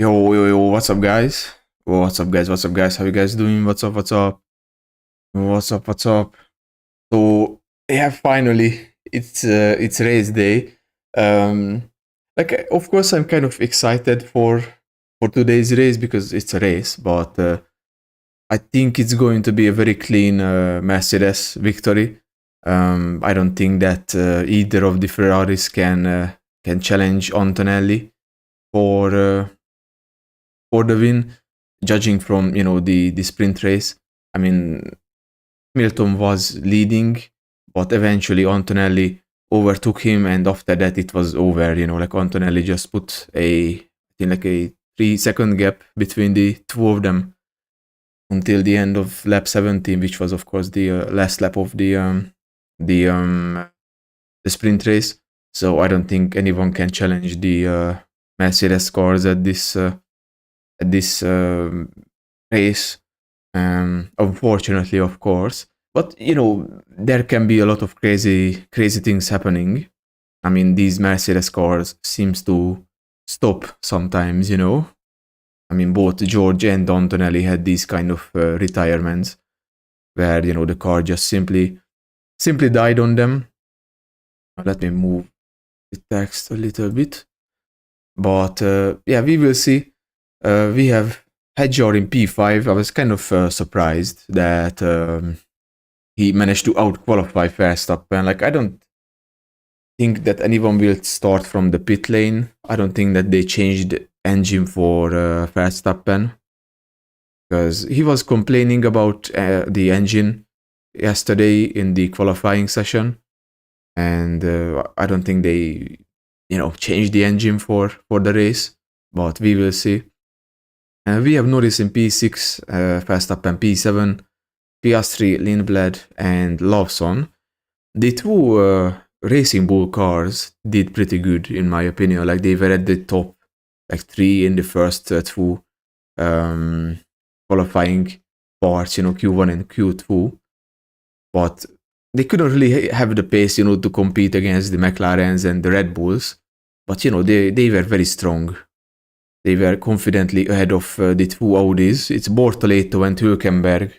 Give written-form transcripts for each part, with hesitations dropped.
Yo, what's up, guys? What's up, guys? How you guys doing? What's up? So, yeah, finally, it's race day. Of course, I'm kind of excited for today's race because it's a race, but I think it's going to be a very clean Mercedes victory. I don't think that either of the Ferraris can challenge Antonelli for. For the win, judging from the sprint race. I mean, Hamilton was leading, but eventually Antonelli overtook him, and after that it was over. Like Antonelli just put I think like a 3 second gap between the two of them until the end of lap 17, which was of course the last lap of the sprint race. So I don't think anyone can challenge the Mercedes cars at this race, unfortunately, of course. But there can be a lot of crazy things happening. I mean, these Mercedes cars seems to stop sometimes. I mean, both George and Antonelli had these kind of retirements where the car just simply died on them. Let me move the text a little bit. But yeah, we will see. We have Hedger in P5. I was kind of surprised that he managed to out-qualify Verstappen. Like, I don't think that anyone will start from the pit lane. I don't think that they changed the engine for Verstappen, because he was complaining about the engine yesterday in the qualifying session, and I don't think they changed the engine for the race, but we will see. We have Norris in P6, Verstappen P7, Piastri, Lindblad, and Lawson. The two Racing Bull cars did pretty good, in my opinion. Like, they were at the top, like 3 in the first two qualifying parts, Q1 and Q2. But they couldn't really have the pace, to compete against the McLarens and the Red Bulls. But, they were very strong. They were confidently ahead of the two Audis. It's Bortoleto and Hülkenberg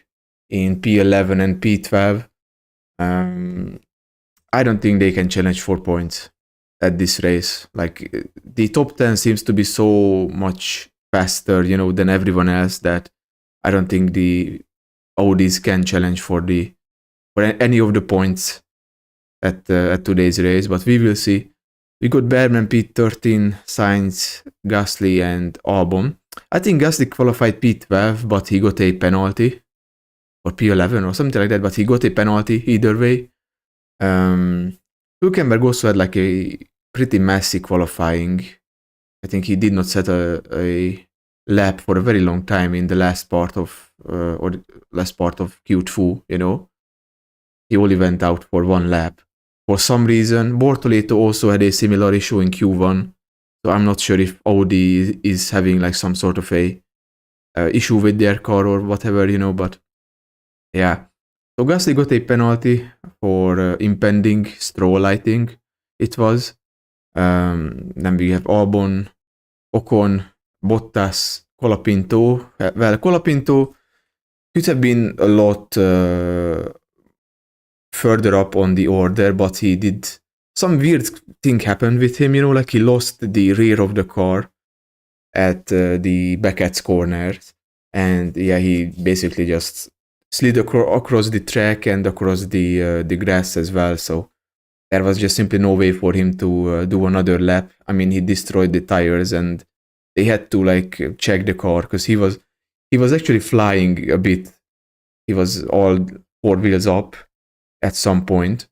in P11 and P12. I don't think they can challenge 4 points at this race. Like, the top 10 seems to be so much faster, than everyone else, that I don't think the Audis can challenge for any of the points at today's race. But we will see. We got Berman P13, Sainz, Gasly, and Albon. I think Gasly qualified P12, but he got a penalty, or P11 or something like that, but he got a penalty either way. Hülkenberg also had like a pretty messy qualifying. I think he did not set a lap for a very long time in the last part of Q2, He only went out for one lap. For some reason, Bortoleto also had a similar issue in Q1, so I'm not sure if Audi is having like some sort of a issue with their car or whatever, but yeah. So Gasly got a penalty for impending Stroll, I think it was. Then we have Albon, Ocon, Bottas, Colapinto. Well, Colapinto could have been a lot further up on the order, but he did some weird thing happened with him, like he lost the rear of the car at the Beckett's corners, and yeah, he basically just slid across the track and across the grass as well. So there was just simply no way for him to do another lap. I mean, he destroyed the tires, and they had to like check the car because he was actually flying a bit. He was all 4 wheels up at some point.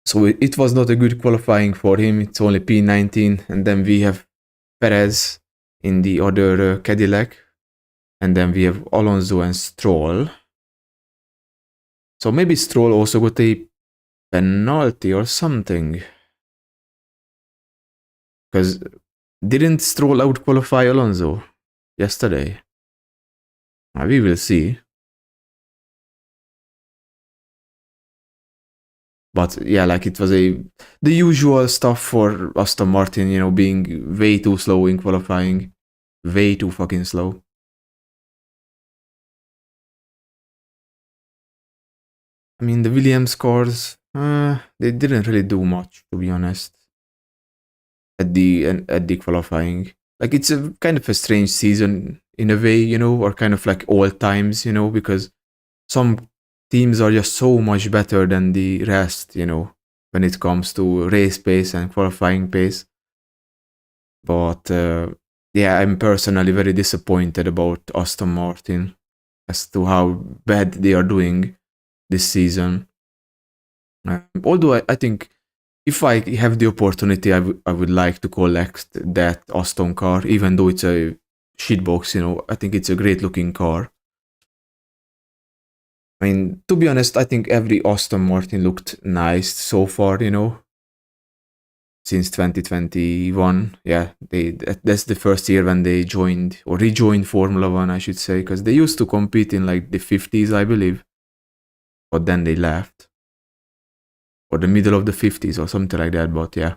So it was not a good qualifying for him. It's only P19, and then we have Perez in the other Cadillac, and then we have Alonso and Stroll. So maybe Stroll also got a penalty or something, because didn't Stroll out-qualify Alonso yesterday? We will see. But yeah, like, it was the usual stuff for Aston Martin, being way too slow in qualifying. way too fucking slow. I mean, the Williams cars, they didn't really do much, to be honest, at the qualifying. Like, it's a kind of a strange season in a way, you know, or kind of like all times, you know, because some teams are just so much better than the rest, you know, when it comes to race pace and qualifying pace. But yeah, I'm personally very disappointed about Aston Martin as to how bad they are doing this season. Although I think if I have the opportunity, I would like to collect that Aston car, even though it's a shitbox, you know, I think it's a great looking car. I mean, to be honest, I think every Aston Martin looked nice so far, you know, since 2021. Yeah, that's the first year when they joined or rejoined Formula One, I should say, because they used to compete in like the 50s, I believe, but then they left, or the middle of the 50s or something like that. But yeah,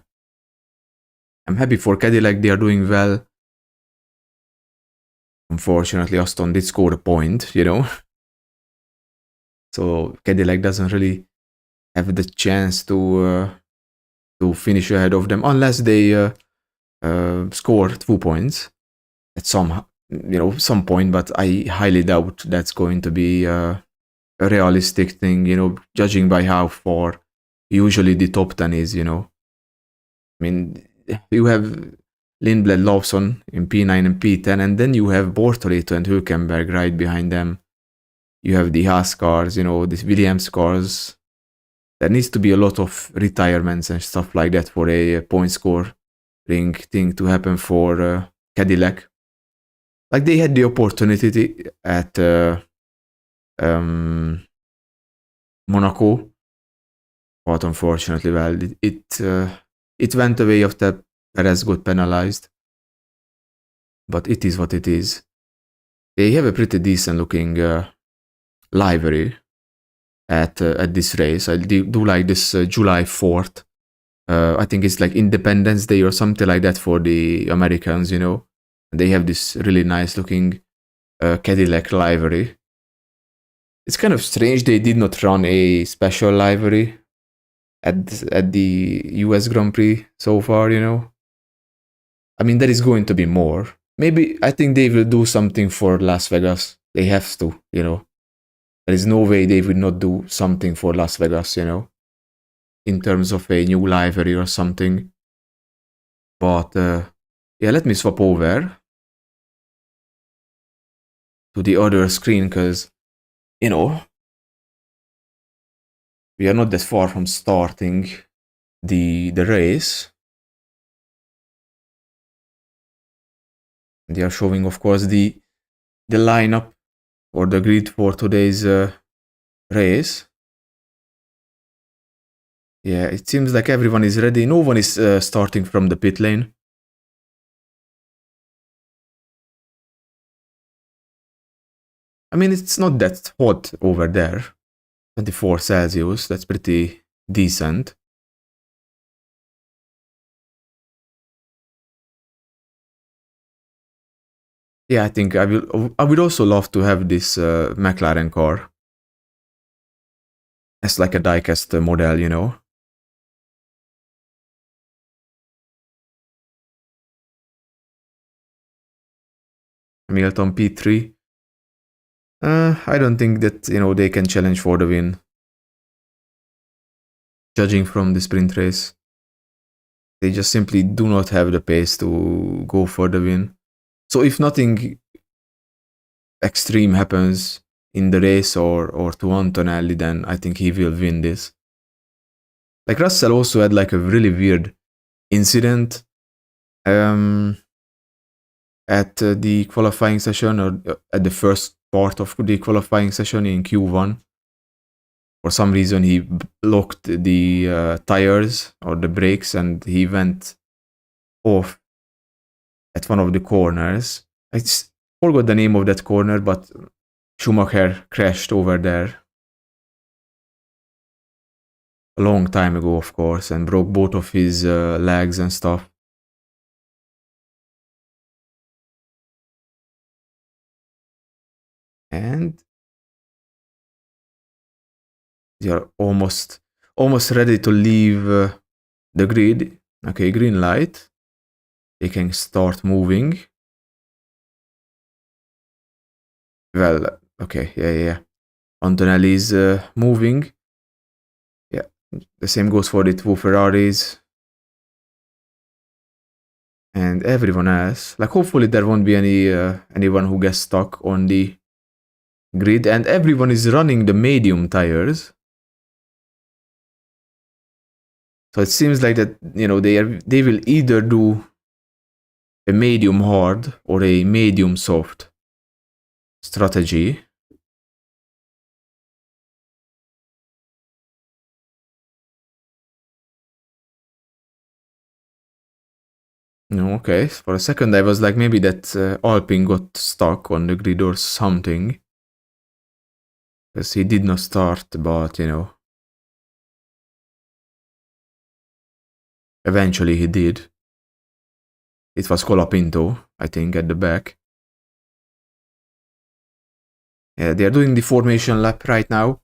I'm happy for Cadillac, they are doing well. Unfortunately, Aston did score a point, you know, so Cadillac doesn't really have the chance to finish ahead of them unless they score 2 points at some, you know, some point. But I highly doubt that's going to be a realistic thing, you know, judging by how far usually the top 10 is, you know. I mean, you have Lindblad, Lawson in P9 and P10, and then you have Bortoleto and Hülkenberg right behind them. You have the Haas cars, you know, the Williams cars. There needs to be a lot of retirements and stuff like that for a point scoring thing to happen for Cadillac. Like, they had the opportunity at Monaco, but unfortunately, well, it went away after Perez got penalized. But it is what it is. They have a pretty decent looking livery at this race. I do like this July 4th. I think it's like Independence Day or something like that for the Americans, you know. And they have this really nice looking Cadillac livery. It's kind of strange they did not run a special livery at the US Grand Prix so far, you know. I mean, there is going to be more. Maybe I think they will do something for Las Vegas. They have to, you know. There is no way they will not do something for Las Vegas, you know, in terms of a new livery or something. But yeah, let me swap over to the other screen because, you know, we are not that far from starting the race. They are showing, of course, the lineup or the grid for today's race. Yeah, it seems like everyone is ready. No one is starting from the pit lane. I mean, it's not that hot over there. 24 Celsius, that's pretty decent. Yeah, I think I would also love to have this McLaren car as like a diecast model, you know. Hamilton P3. I don't think that, you know, they can challenge for the win. Judging from the sprint race, they just simply do not have the pace to go for the win. So if nothing extreme happens in the race or to Antonelli, then I think he will win this. Like, Russell also had like a really weird incident at the qualifying session, or at the first part of the qualifying session in Q1. For some reason, he blocked the tires or the brakes, and he went off at one of the corners. I forgot the name of that corner, but Schumacher crashed over there a long time ago, of course, and broke both of his legs and stuff. And they are almost ready to leave the grid. Okay, green light. They can start moving. Well, okay, yeah. Antonelli is moving. Yeah, the same goes for the two Ferraris. And everyone else. Like, hopefully there won't be anyone who gets stuck on the grid. And everyone is running the medium tires. So it seems like that, you know, they will either do a medium hard or a medium soft strategy. No, okay. For a second I was like, maybe that Alpine got stuck on the grid or something. Because he did not start, but, you know, eventually he did. It was Colapinto, I think, at the back. Yeah, they are doing the formation lap right now.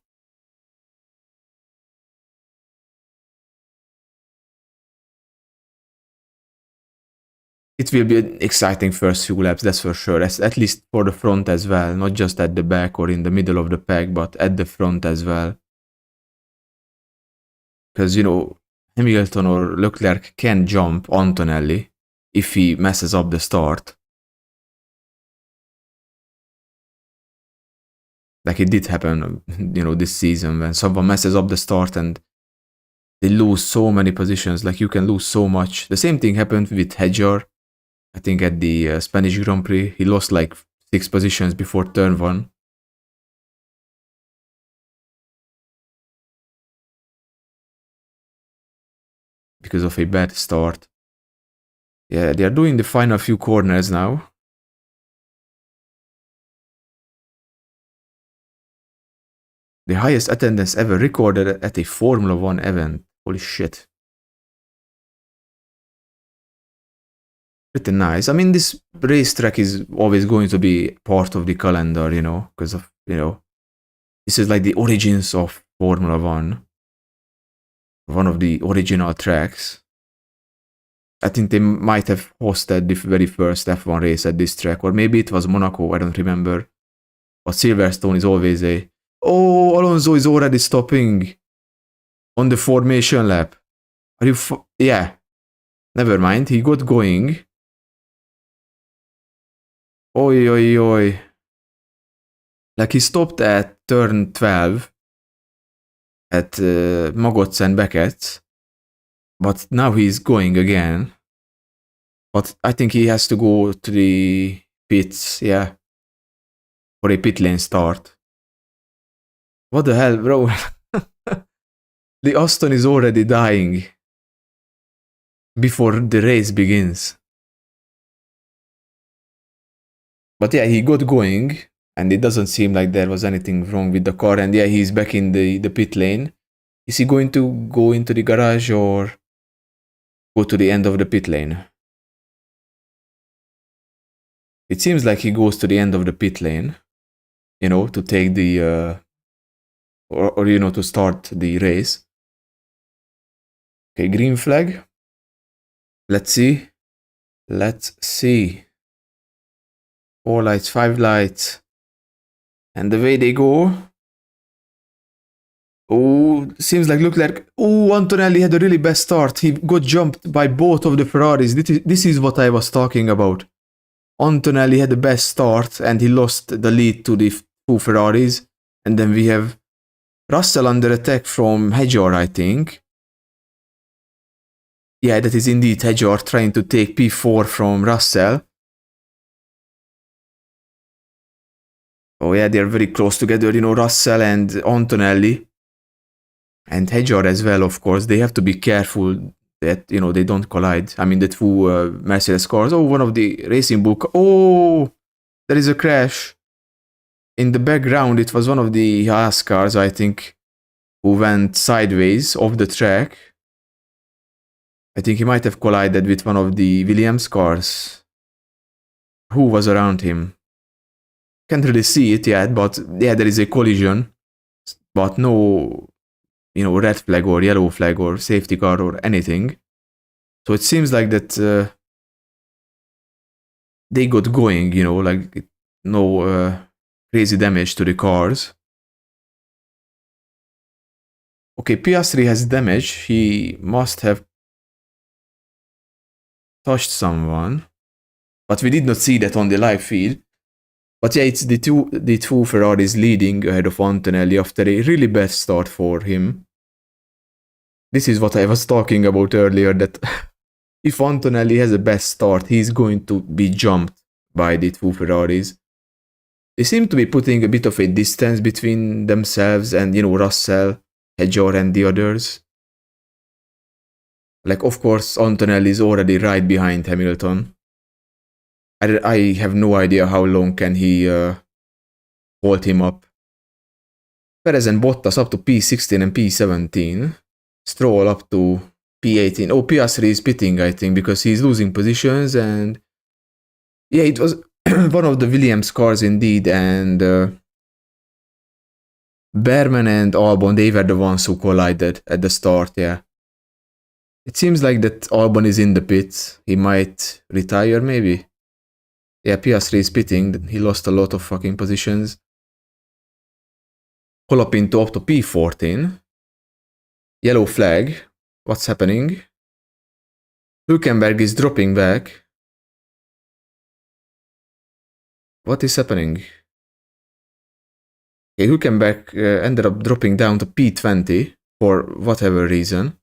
It will be an exciting first few laps, that's for sure. At least for the front as well, not just at the back or in the middle of the pack, but at the front as well. Because, you know, Hamilton or Leclerc can jump Antonelli if he messes up the start. Like it did happen, you know, this season when someone messes up the start and they lose so many positions. Like you can lose so much. The same thing happened with Hedger. I think at the Spanish Grand Prix, he lost like 6 positions before turn 1. Because of a bad start. Yeah, they are doing the final few corners now. The highest attendance ever recorded at a Formula 1 event. Holy shit. Pretty nice. I mean, this racetrack is always going to be part of the calendar, you know, because of, you know, this is like the origins of Formula 1. One of the original tracks. I think they might have hosted the very first F1 race at this track, or maybe it was Monaco, I don't remember. But Silverstone is always a... Oh, Alonso is already stopping on the formation lap. Are you... Yeah. Never mind, he got going. Oi, oi, oi. Like he stopped at turn 12 at Magotts and Beckett's. But now he's going again. But I think he has to go to the pits, yeah. For a pit lane start. What the hell, bro? The Aston is already dying before the race begins. But yeah, he got going, and it doesn't seem like there was anything wrong with the car. And yeah, he's back in the pit lane. Is he going to go into the garage or go to the end of the pit lane? It seems like he goes to the end of the pit lane, you know, to take the... or you know, to start the race. Okay, green flag. Let's see. Let's see. 4 lights, 5 lights. And the way they go. Oh, seems like Leclerc. Oh, Antonelli had a really best start. He got jumped by both of the Ferraris. This is what I was talking about. Antonelli had the best start and he lost the lead to the 2 Ferraris. And then we have Russell under attack from Hedger, I think. Yeah, that is indeed Hedger trying to take P4 from Russell. Oh yeah, they're very close together, you know, Russell and Antonelli. And Hedger as well, of course. They have to be careful that, you know, they don't collide. I mean, the 2 Mercedes cars. Oh, one of the Racing Bull. Oh, there is a crash. In the background, it was one of the Haas cars, I think, who went sideways off the track. I think he might have collided with one of the Williams cars. Who was around him? Can't really see it yet, but yeah, there is a collision, but no, red flag or yellow flag or safety car or anything. So it seems like that they got going, like no crazy damage to the cars. Okay, Piastri has damage. He must have touched someone, but we did not see that on the live feed. But yeah, it's the two Ferraris leading ahead of Antonelli after a really bad start for him. This is what I was talking about earlier, that if Antonelli has a best start, he's going to be jumped by the two Ferraris. They seem to be putting a bit of a distance between themselves and, Russell, Hedger and the others. Like, of course, Antonelli is already right behind Hamilton. I have no idea how long can he hold him up. Perez and Bottas up to P16 and P17. Stroll up to P18. Oh, Piastri is pitting, I think, because he's losing positions. And yeah, it was one of the Williams cars indeed. And Behrman and Albon, they were the ones who collided at the start, yeah. It seems like that Albon is in the pits. He might retire, maybe. Yeah, Piastri is pitting. He lost a lot of fucking positions. Colapinto up to P14. Yellow flag. What's happening? Hülkenberg is dropping back. What is happening? Okay, Hülkenberg ended up dropping down to P20 for whatever reason.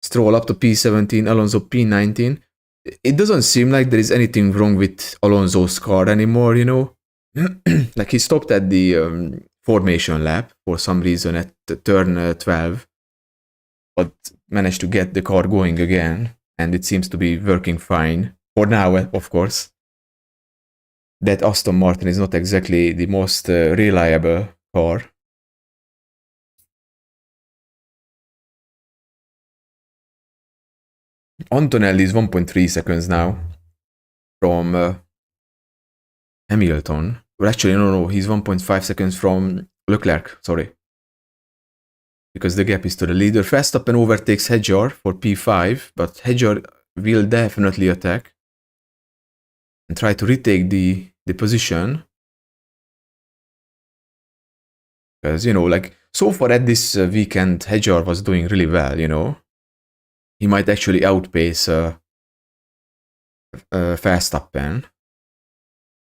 Stroll up to P17, Alonso P19. It doesn't seem like there is anything wrong with Alonso's car anymore, Like he stopped at the formation lap for some reason at turn 12, but managed to get the car going again, and it seems to be working fine. For now, of course. That Aston Martin is not exactly the most reliable car. Antonelli is 1.3 seconds now from Hamilton. Well, actually, no, he's 1.5 seconds from Leclerc, sorry. Because the gap is to the leader. Verstappen overtakes Hedger for P5, but Hedger will definitely attack and try to retake the position. Because, like, so far at this weekend, Hedger was doing really well, He might actually outpace Verstappen.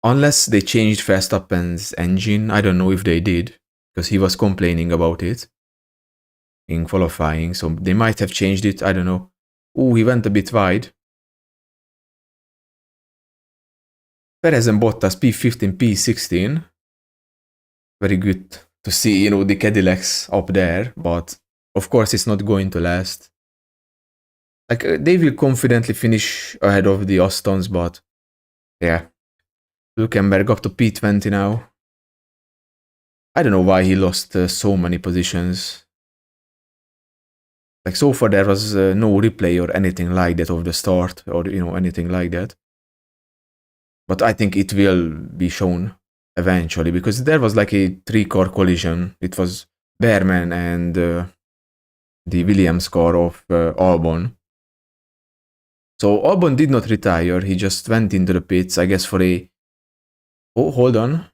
Unless they changed Verstappen's engine. I don't know if they did, because he was complaining about it in qualifying, so they might have changed it, I don't know. Oh, he went a bit wide. Perez and Bottas, P15, P16. Very good to see, the Cadillacs up there, but of course it's not going to last. Like, they will confidently finish ahead of the Astons, but yeah. Hülkenberg up to P20 now. I don't know why he lost so many positions. Like, so far there was no replay or anything like that of the start, or, anything like that. But I think it will be shown eventually, because there was like a 3-car collision. It was Behrman and the Williams car of Albon. So Albon did not retire, he just went into the pits, I guess, for a... Oh, hold on.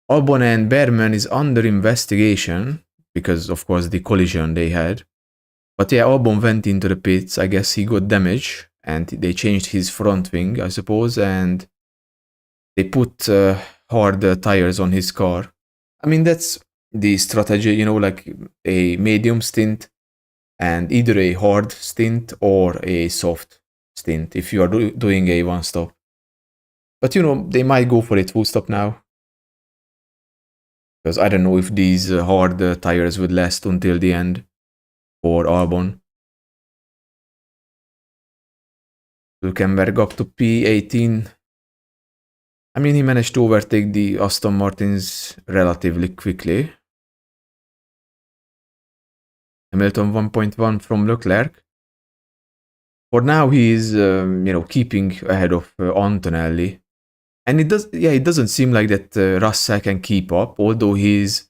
Albon and Behrman is under investigation, because of course the collision they had. But yeah, Albon went into the pits, I guess he got damage, and they changed his front wing, I suppose, and they put hard tires on his car. I mean, that's the strategy, like a medium stint, and either a hard stint or a soft stint, if you are doing a one-stop. But they might go for a two-stop now. Because I don't know if these hard tires would last until the end for Albon. Hülkenberg up to P18. I mean, he managed to overtake the Aston Martins relatively quickly. Hamilton 1.1 from Leclerc. For now, he is, keeping ahead of Antonelli. And it doesn't seem like that Russell can keep up, although he's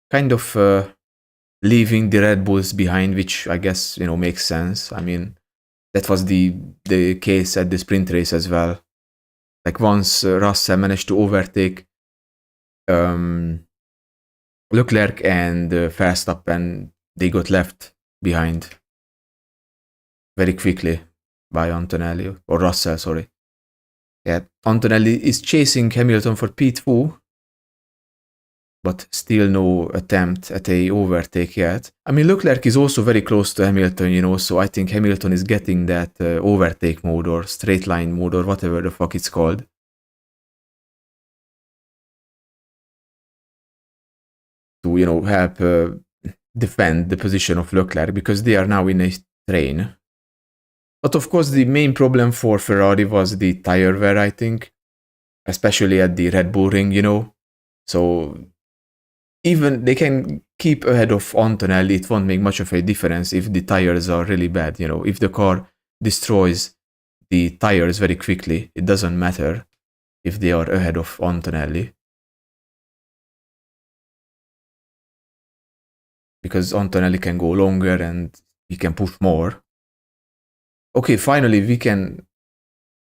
kind of leaving the Red Bulls behind, which I guess, makes sense. I mean, that was the case at the sprint race as well. Like once Russell managed to overtake Leclerc and Verstappen, they got left behind very quickly by Antonelli, or Russell, sorry. Yeah, Antonelli is chasing Hamilton for P2, but still no attempt at a overtake yet. I mean, Leclerc is also very close to Hamilton, so I think Hamilton is getting that overtake mode or straight line mode or whatever the fuck it's called. To, help defend the position of Leclerc, because they are now in a train. But of course, the main problem for Ferrari was the tire wear, I think, especially at the Red Bull ring, So even they can keep ahead of Antonelli, it won't make much of a difference if the tires are really bad, If the car destroys the tires very quickly, it doesn't matter if they are ahead of Antonelli. Because Antonelli can go longer and he can push more. Okay, finally we can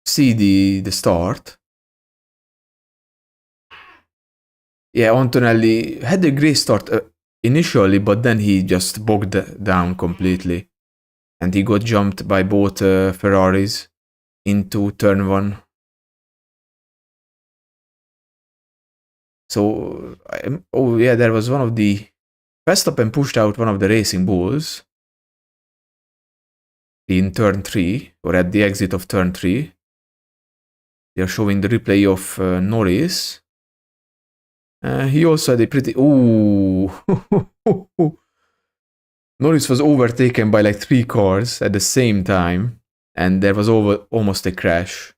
see the start. Yeah, Antonelli had a great start initially, but then he just bogged down completely. And he got jumped by both Ferraris into turn 1. So, oh yeah, there was one of the... Verstappen pushed out one of the Racing Bulls in turn 3, or at the exit of turn 3. They are showing the replay of Norris. He also had a pretty... Ooh! Norris was overtaken by like 3 cars at the same time, and there was almost a crash.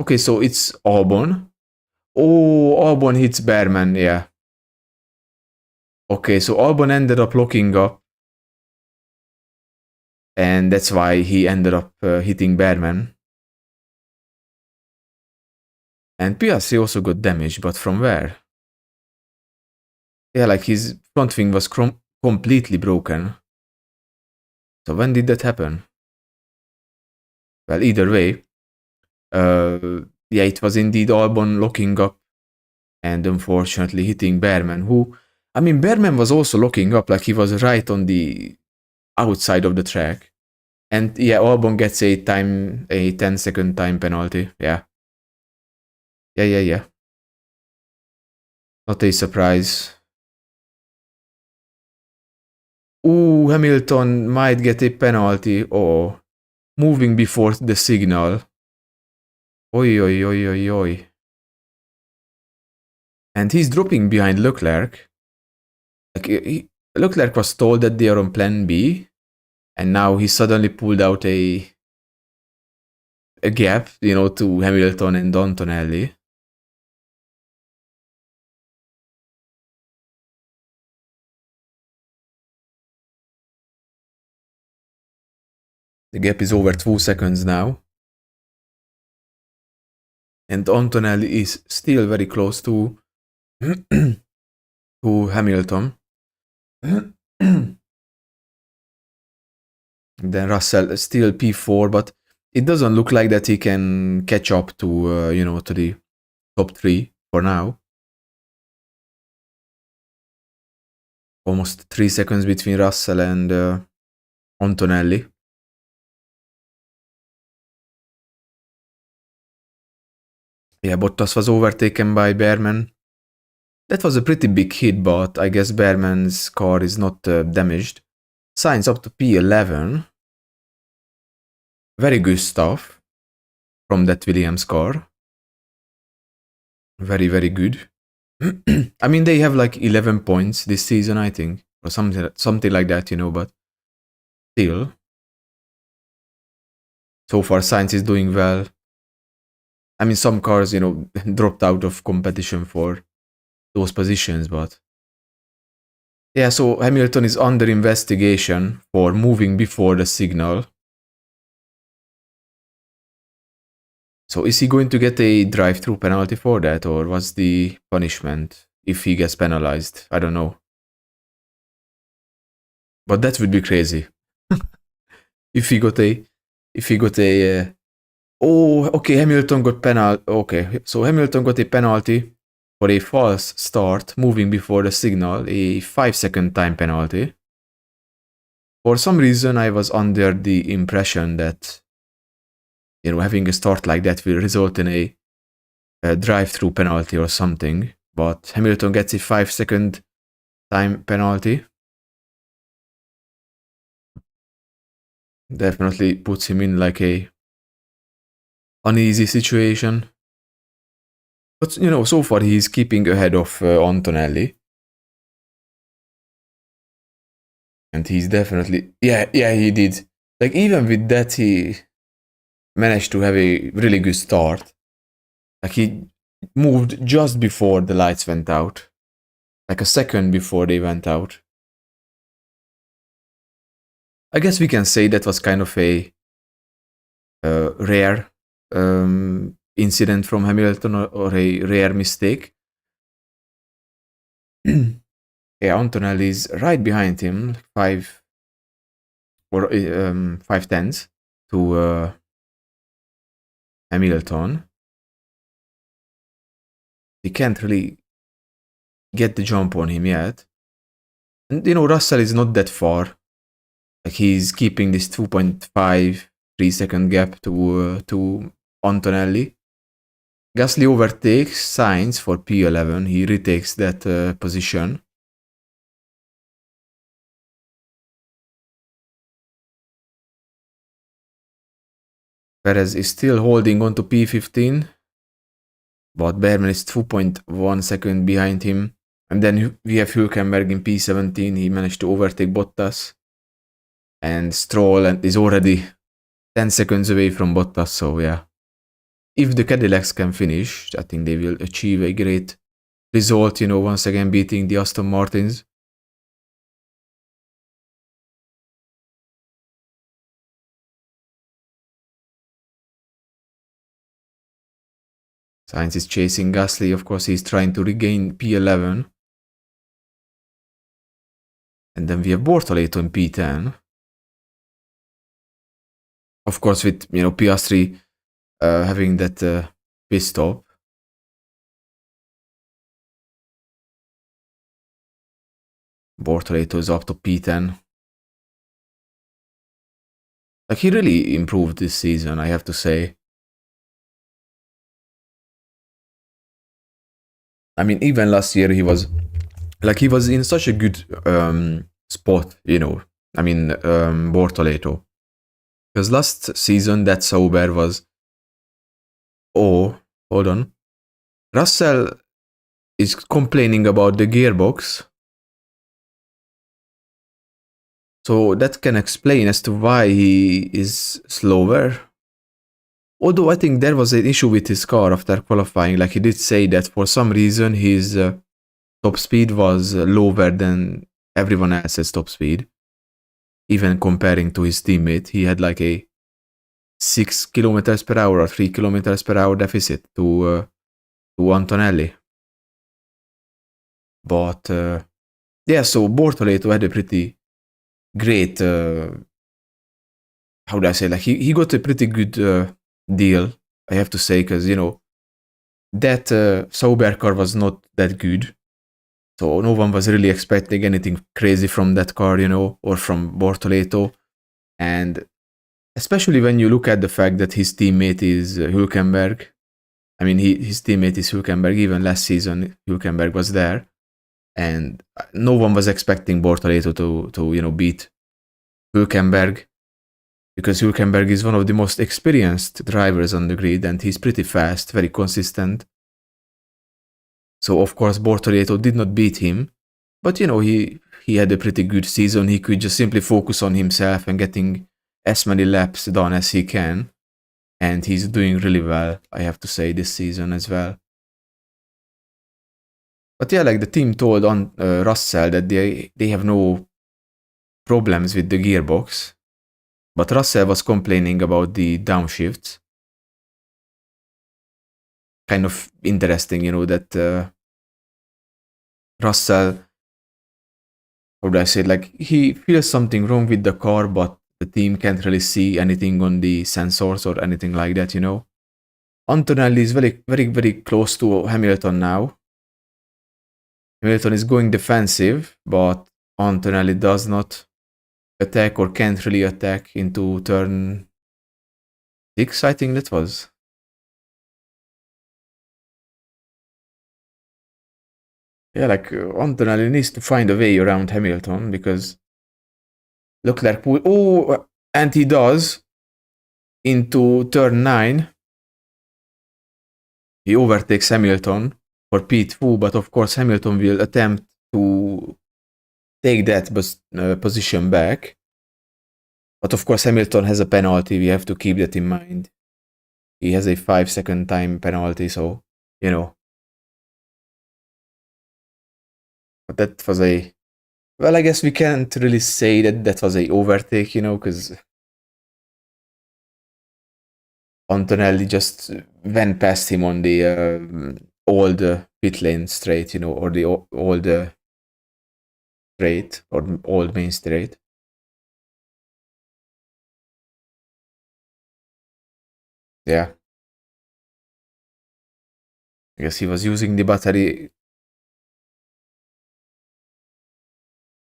Okay, so it's Albon. Oh, Albon hits Behrman, yeah. Okay, so Albon ended up locking up, and that's why he ended up hitting Behrman. And Piastri also got damaged, but from where? Yeah, like his front wing was completely broken. So when did that happen? Well, either way, yeah, it was indeed Albon locking up and unfortunately hitting Behrman, who, I mean, Behrman was also locking up, like he was right on the outside of the track. And yeah, Albon gets a 10-second time penalty. Yeah. Yeah. Not a surprise. Ooh, Hamilton might get a penalty. Oh, moving before the signal. Oi. And he's dropping behind Leclerc. Like, Leclerc was told that they are on plan B, and now he suddenly pulled out a gap, to Hamilton and Antonelli. The gap is over 2 seconds now. And Antonelli is still very close to Hamilton. Then Russell still P4, but it doesn't look like that he can catch up to, to the top 3 for now. Almost 3 seconds between Russell and Antonelli. Yeah, Bottas was overtaken by Behrman. That was a pretty big hit, but I guess Behrman's car is not damaged. Sainz up to P11. Very good stuff from that Williams car. Very, very good. I mean, they have like 11 points this season, I think. Or something like that, but still. So far, Sainz is doing well. I mean, some cars, dropped out of competition for those positions, but... Yeah, so Hamilton is under investigation for moving before the signal. So is he going to get a drive-through penalty for that, or what's the punishment if he gets penalized? I don't know. But that would be crazy. if he got a oh, okay, Hamilton got penalty. Okay, so Hamilton got a penalty for a false start, moving before the signal, a 5-second time penalty. For some reason, I was under the impression that, having a start like that will result in a drive-through penalty or something. But Hamilton gets a 5-second time penalty. Definitely puts him in like a uneasy situation. But, so far he's keeping ahead of Antonelli. And he's definitely, yeah, he did. Like, even with that, he managed to have a really good start. Like, he moved just before the lights went out. Like a second before they went out. I guess we can say that was kind of a rare incident from Hamilton, or a rare mistake. Yeah, Antonelli is right behind him, 5 tenths to Hamilton. He can't really get the jump on him yet. And Russell is not that far. Like, he's keeping this 2.5-3 second gap to Antonelli. Gasly overtakes Sainz for P11. He retakes that position. Perez is still holding on to P15, but Behrman is 2.1 second behind him. And then we have Hülkenberg in P17. He managed to overtake Bottas. And Stroll is already 10 seconds away from Bottas, so yeah. If the Cadillacs can finish, I think they will achieve a great result, once again beating the Aston Martins. Sainz is chasing Gasly. Of course, he's trying to regain P11. And then we have Bortoleto in P10. Of course, with, Piastri having that pit stop. Bortoleto is up to P10. Like, he really improved this season, I have to say. I mean, even last year he was in such a good spot, I mean, Bortoleto. Because last season that Sauber was... Oh, hold on. Russell is complaining about the gearbox. So that can explain as to why he is slower. Although I think there was an issue with his car after qualifying. Like, he did say that for some reason his top speed was lower than everyone else's top speed. Even comparing to his teammate, he had like a 6 kilometers per hour or 3 kilometers per hour deficit to Antonelli. But yeah, so Bortoleto had a pretty great, how do I say, like, he got a pretty good deal, I have to say, because, that Sauber car was not that good. So no one was really expecting anything crazy from that car, or from Bortoleto. And especially when you look at the fact that his teammate is Hülkenberg. I mean, his teammate is Hülkenberg. Even last season, Hülkenberg was there. And no one was expecting Bortoleto to beat Hülkenberg. Because Hülkenberg is one of the most experienced drivers on the grid, and he's pretty fast, very consistent. So of course Bortoleto did not beat him, but he had a pretty good season. He could just simply focus on himself and getting as many laps done as he can, and he's doing really well, I have to say, this season as well. But yeah, like, the team told on Russell that they have no problems with the gearbox. But Russell was complaining about the downshifts. kind of interesting, you know, that Russell, how do I say, like he feels something wrong with the car, but the team can't really see anything on the sensors or anything like that, you know. Antonelli is very, very, very close to Hamilton now. Hamilton is going defensive, but Antonelli does not attack or can't really attack into turn 6, I think that was. Yeah, like Antonelli needs to find a way around Hamilton because Leclerc will. Oh, and he does into turn 9. He overtakes Hamilton for P2, but of course Hamilton will attempt to take that position back. But of course Hamilton has a penalty, we have to keep that in mind. He has a 5-second time penalty, so, you know. But that was a... Well, I guess we can't really say that that was a overtake, you know, because Antonelli just went past him on the old pit lane straight, you know, or the old straight, or old main straight. Yeah. I guess he was using the battery.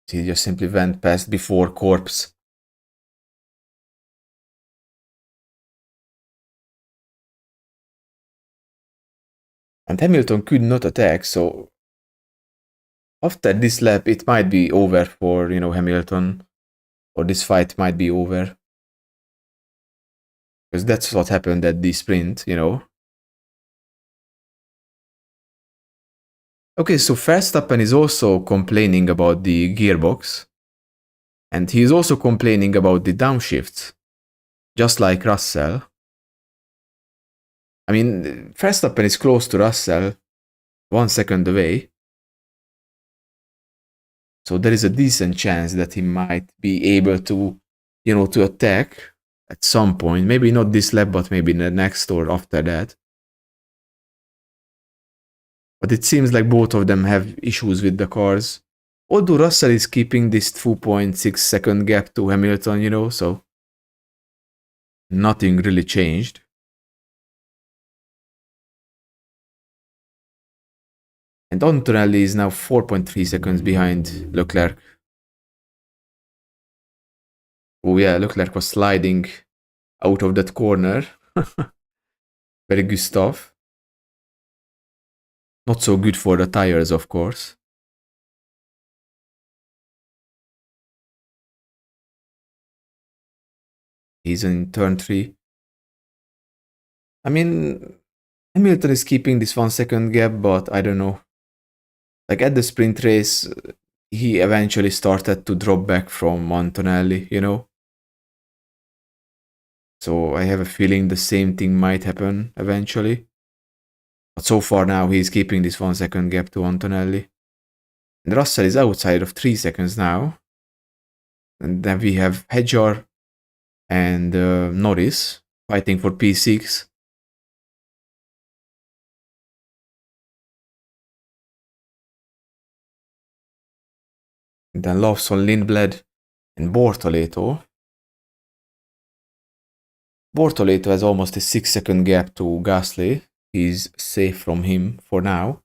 He just simply went past before corpse. And Hamilton could not attack, so after this lap it might be over for, you know, Hamilton, or this fight might be over. Because that's what happened at the sprint, you know. Okay, so Verstappen is also complaining about the gearbox. And he is also complaining about the downshifts, just like Russell. I mean, Verstappen is close to Russell, 1 second away. So there is a decent chance that he might be able to, you know, to attack at some point. Maybe not this lap, but maybe in the next or after that. But it seems like both of them have issues with the cars. Although Russell is keeping this 2.6 second gap to Hamilton, you know, so nothing really changed. And Antonelli is now 4.3 seconds behind Leclerc. Oh yeah, Leclerc was sliding out of that corner. Very good stuff. Not so good for the tires, of course. He's in turn 3. I mean, Hamilton is keeping this 1 second gap, but I don't know. Like at the sprint race, he eventually started to drop back from Antonelli, you know? So I have a feeling the same thing might happen eventually. But so far now, he's keeping this 1 second gap to Antonelli. And Russell is outside of 3 seconds now. And then we have Hedjar and Norris fighting for P6. And then Lawson, Lindblad, and Bortoleto. Bortoleto has almost a 6 second gap to Gasly. He's safe from him for now.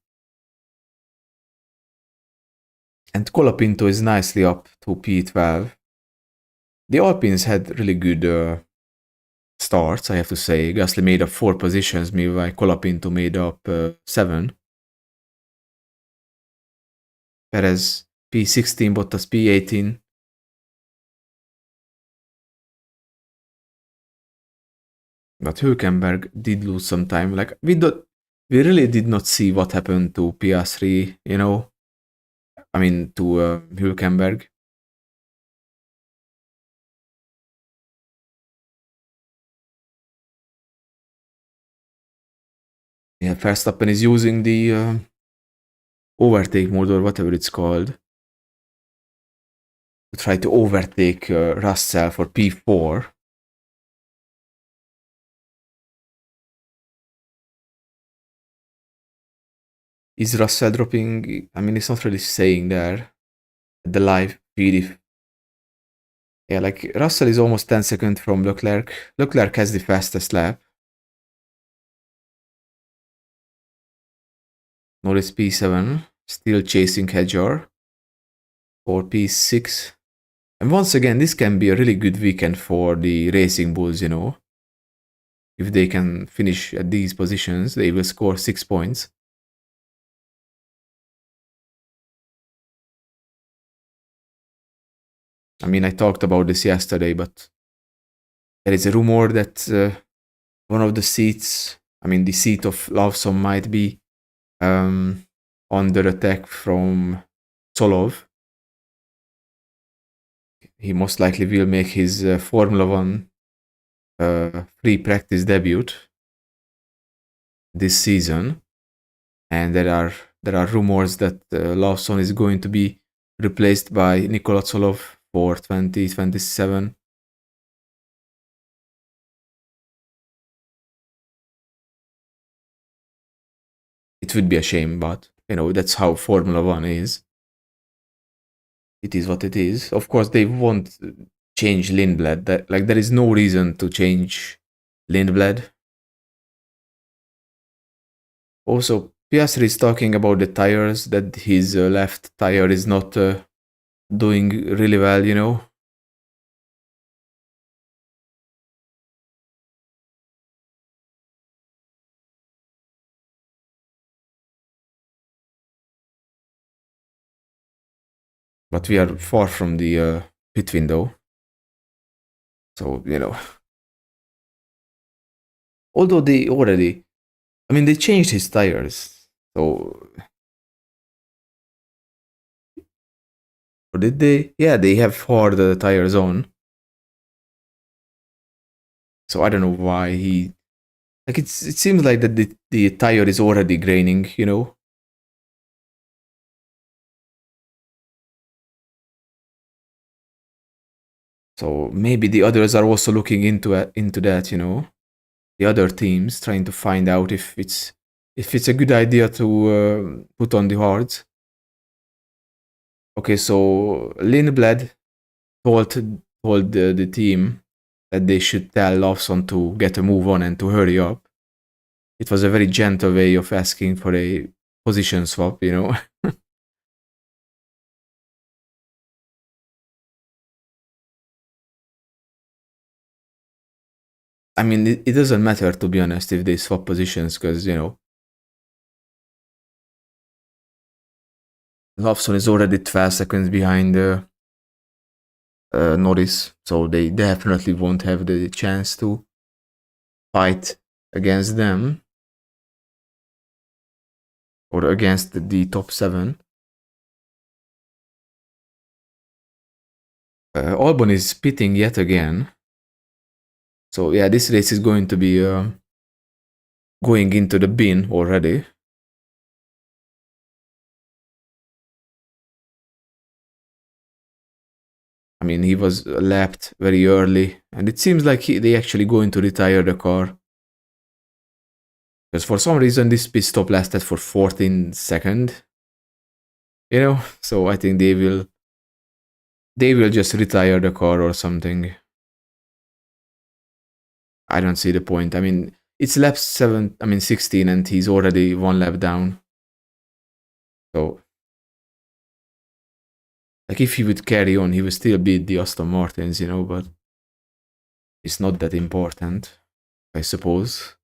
And Colapinto is nicely up to P12. The Alpines had really good starts, I have to say. Gasly made up 4 positions, meanwhile Colapinto made up 7. Perez P16, Bottas P18. But Hülkenberg did lose some time. Like we really did not see what happened to Piastri, you know. I mean to Hülkenberg. Yeah, Verstappen is using the overtake mode or whatever it's called to try to overtake Russell for P4. Is Russell dropping? I mean, it's not really saying there. The live feed. Yeah, like Russell is almost 10 seconds from Leclerc. Leclerc has the fastest lap. Norris P7, still chasing Hedger for P6. And once again, this can be a really good weekend for the Racing Bulls, you know. If they can finish at these positions, they will score 6 points. I mean, I talked about this yesterday, but there is a rumor that one of the seats, I mean, the seat of Lawson might be under attack from Solov. He most likely will make his Formula One free practice debut this season, and there are rumors that Lawson is going to be replaced by Nikola Solov for 2027. It would be a shame, but you know that's how Formula One is. It is what it is. Of course, they won't change Lindblad. Like there is no reason to change Lindblad. Also, Piastri is talking about the tires, that his left tire is not doing really well, you know. But we are far from the pit window. So, you know. Although they already, I mean, they changed his tires. So, or did they? Yeah, they have hard tires on. So I don't know why he, like it seems like that the tire is already graining, you know. So maybe the others are also looking into that, you know. The other teams trying to find out if it's a good idea to put on the hards. Okay, so Lindblad told the team that they should tell Lawson to get a move on and to hurry up. It was a very gentle way of asking for a position swap, you know. I mean, it doesn't matter, to be honest, if they swap positions, because, you know, Lawson is already 12 seconds behind Norris, so they definitely won't have the chance to fight against them or against the top 7. Albon is pitting yet again. So yeah, this race is going to be going into the bin already. I mean, he was lapped very early, and it seems like they actually going to retire the car. Because for some reason, this pit stop lasted for 14 seconds. You know, so I think they will just retire the car or something. I don't see the point. I mean, it's lap 16, and he's already 1 lap down. So, like, if he would carry on, he would still beat the Aston Martins, you know, but it's not that important, I suppose.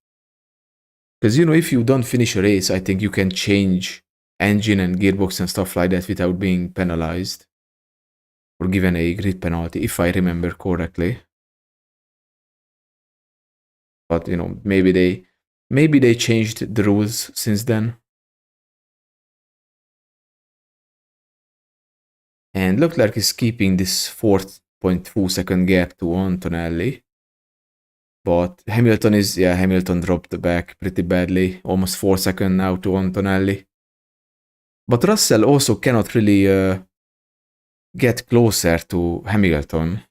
Because, you know, if you don't finish a race, I think you can change engine and gearbox and stuff like that without being penalized or given a grid penalty, if I remember correctly. But, you know, maybe they changed the rules since then. And Leclerc is keeping this 4.2 second gap to Antonelli. But Hamilton dropped back pretty badly, almost 4 seconds now to Antonelli. But Russell also cannot really get closer to Hamilton.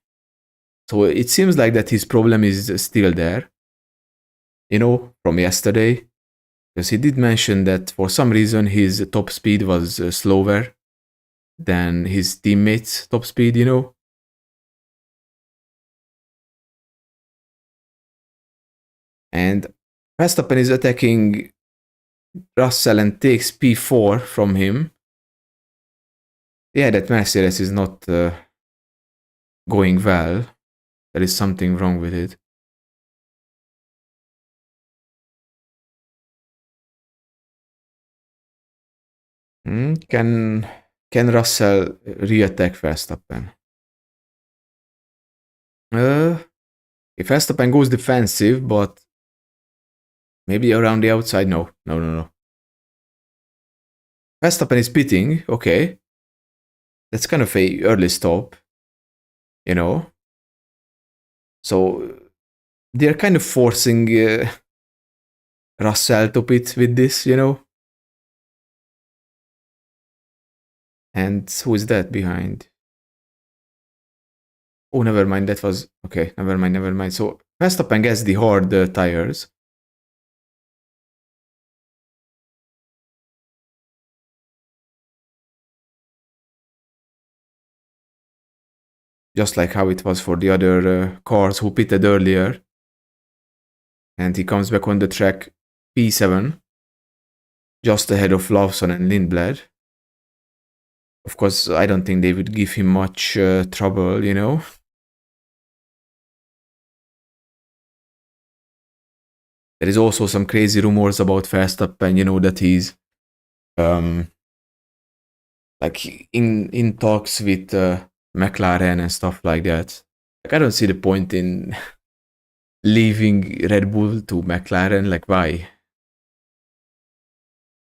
So it seems like that his problem is still there, you know, from yesterday. Because he did mention that for some reason his top speed was slower than his teammates' top speed, you know? And Verstappen is attacking Russell and takes P4 from him. Yeah, that Mercedes is not going well. There is something wrong with it. Can Russell re-attack Verstappen? If Verstappen goes defensive, but maybe around the outside, no. Verstappen is pitting, okay. That's kind of a early stop, you know. So they're kind of forcing Russell to pit with this, you know. And who is that behind? Oh, never mind. That was okay. Never mind. So Verstappen gets the hard tires. Just like how it was for the other cars who pitted earlier. And he comes back on the track P7, just ahead of Lawson and Lindblad. Of course, I don't think they would give him much trouble, you know. There is also some crazy rumors about Verstappen, you know, that he's like in talks with McLaren and stuff like that. Like, I don't see the point in leaving Red Bull to McLaren. Like, why?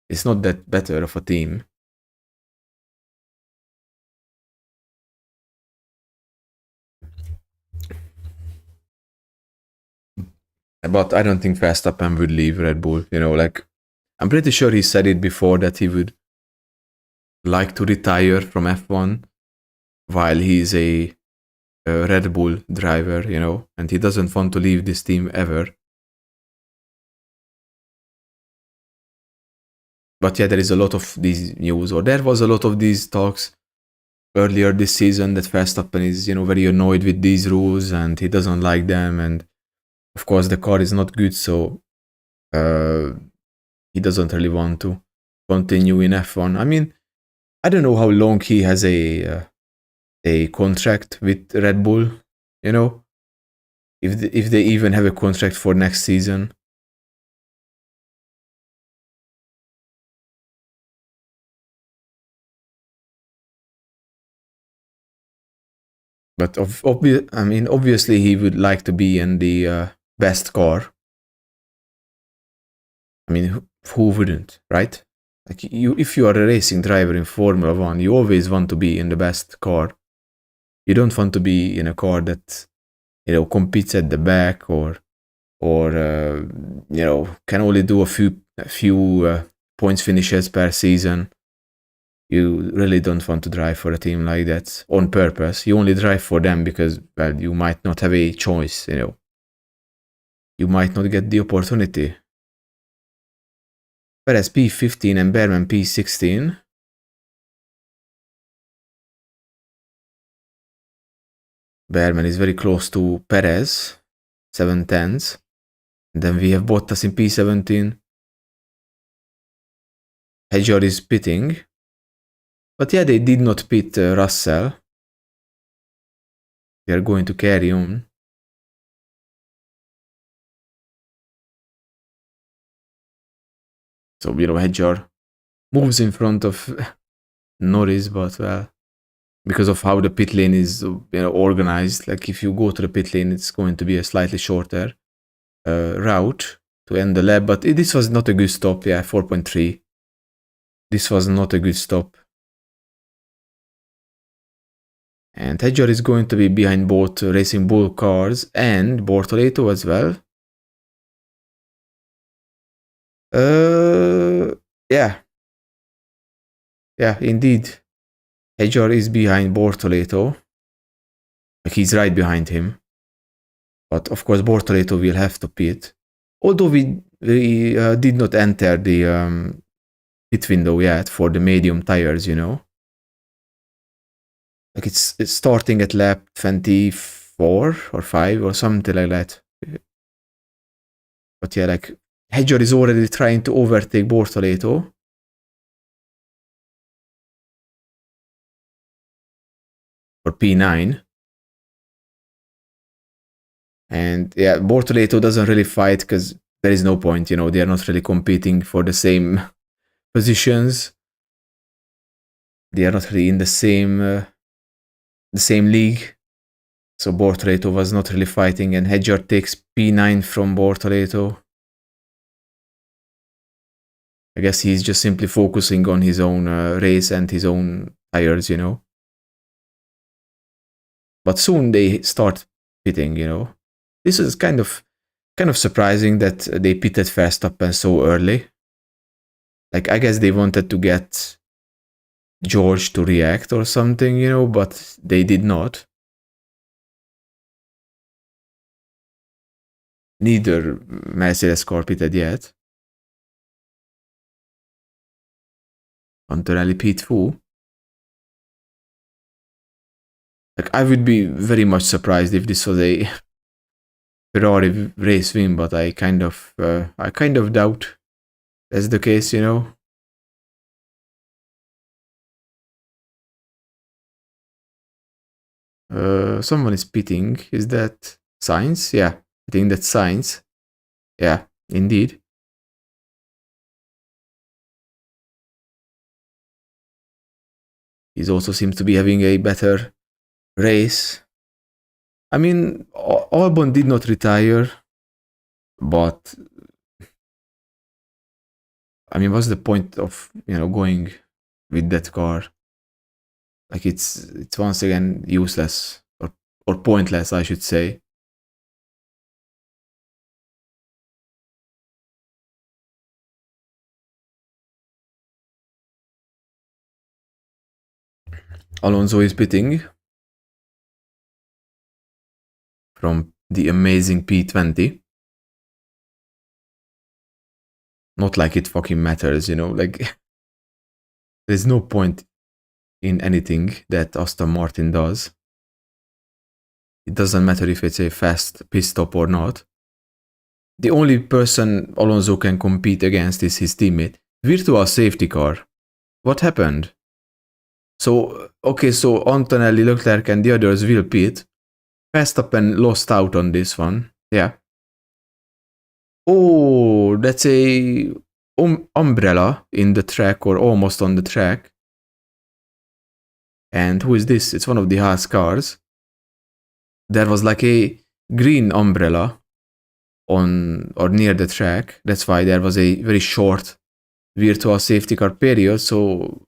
It's not that better of a team. But I don't think Verstappen would leave Red Bull. You know, like, I'm pretty sure he said it before that he would like to retire from F1 while he's a Red Bull driver, you know, and he doesn't want to leave this team ever. But yeah, there is a lot of these news, or there was a lot of these talks earlier this season that Verstappen is, you know, very annoyed with these rules and he doesn't like them. And of course, the car is not good, so he doesn't really want to continue in F1. I mean, I don't know how long he has a contract with Red Bull, you know, if they even have a contract for next season. But obviously he would like to be in the best car. I mean, who wouldn't, right? Like if you are a racing driver in Formula One, you always want to be in the best car. You don't want to be in a car that, you know, competes at the back or you know, can only do a few points finishes per season. You really don't want to drive for a team like that on purpose. You only drive for them because, well, you might not have a choice, you know. You might not get the opportunity. Whereas P15 and Behrman P16. Behrman is very close to Perez, 7/10. Then we have Bottas in P17. Hedger is pitting. But yeah, they did not pit Russell. They are going to carry on. So, you know, Hedger moves in front of Norris, but well, because of how the pit lane is, you know, organized, like if you go to the pit lane, it's going to be a slightly shorter route to end the lap. But this was not a good stop. Yeah, 4.3. This was not a good stop. And Hedger is going to be behind both Racing Bull cars and Bortoleto as well. Yeah. Yeah, indeed. Hedger is behind Bortoleto. Like he's right behind him. But of course, Bortoleto will have to pit. Although we we did not enter the pit window yet for the medium tires, you know. Like it's starting at lap 24 or 5 or something like that. But yeah, like Hedger is already trying to overtake Bortoleto. For P9. And yeah, Bortoleto doesn't really fight because there is no point, you know, they are not really competing for the same positions. They are not really in the same league. So Bortoleto was not really fighting, and Hedger takes P9 from Bortoleto. I guess he's just simply focusing on his own race and his own tires, you know. But soon they start pitting, you know. This is kind of surprising that they pitted Verstappen so early. Like, I guess they wanted to get George to react or something, you know, but they did not. Neither Mercedes car pitted yet. Antonelli pit too. Like, I would be very much surprised if this was a Ferrari race win, but I kind of doubt that's the case, you know. Someone is pitting. Is that Sainz? Yeah, I think that's Sainz. Yeah, indeed. He also seems to be having a better race. I mean, Albon did not retire, but I mean, what's the point of, you know, going with that car? Like, it's once again useless or pointless, I should say. Alonso is pitting from the amazing P20. Not like it fucking matters, you know, like there's no point in anything that Aston Martin does. It doesn't matter if it's a fast pit stop or not. The only person Alonso can compete against is his teammate. Virtual safety car. What happened? So, okay, so Antonelli, Leclerc and the others will pit. Verstappen lost out on this one. Yeah. Oh, that's a umbrella in the track or almost on the track. And who is this? It's one of the Haas cars. There was like a green umbrella on or near the track. That's why there was a very short virtual safety car period. So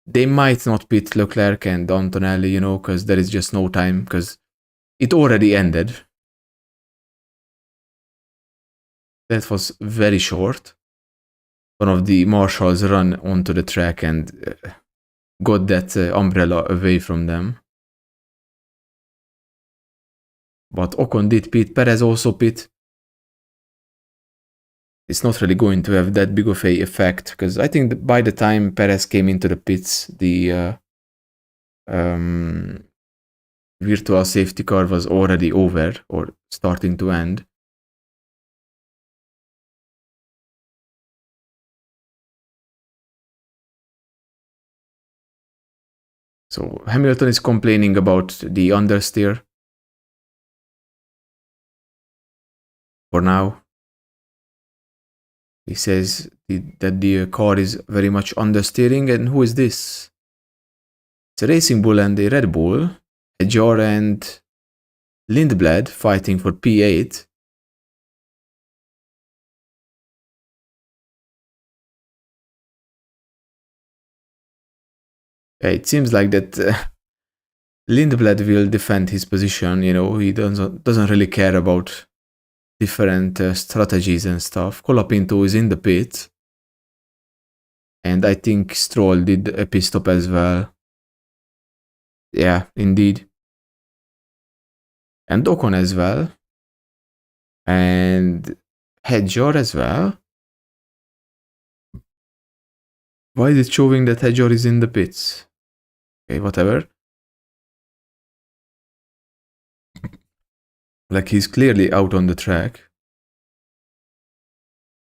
they might not pit Leclerc and Antonelli, you know, because there is just no time because it already ended. That was very short. One of the marshals ran onto the track and got that umbrella away from them. But Ocon did pit, Perez also pit. It's not really going to have that big of a effect because I think that by the time Perez came into the pits, the virtual safety car was already over or starting to end. So Hamilton is complaining about the understeer for now. He says that the car is very much understeering. And who is this? It's a Racing Bull and a Red Bull. Ejor and Lindblad fighting for P8. It seems like that Lindblad will defend his position. You know, he doesn't really care about different strategies and stuff. Colapinto is in the pit. And I think Stroll did a pit stop as well. Yeah, indeed. And Ocon as well. And Hedger as well? Why is it showing that Hedger is in the pits? Okay, whatever. Like he's clearly out on the track.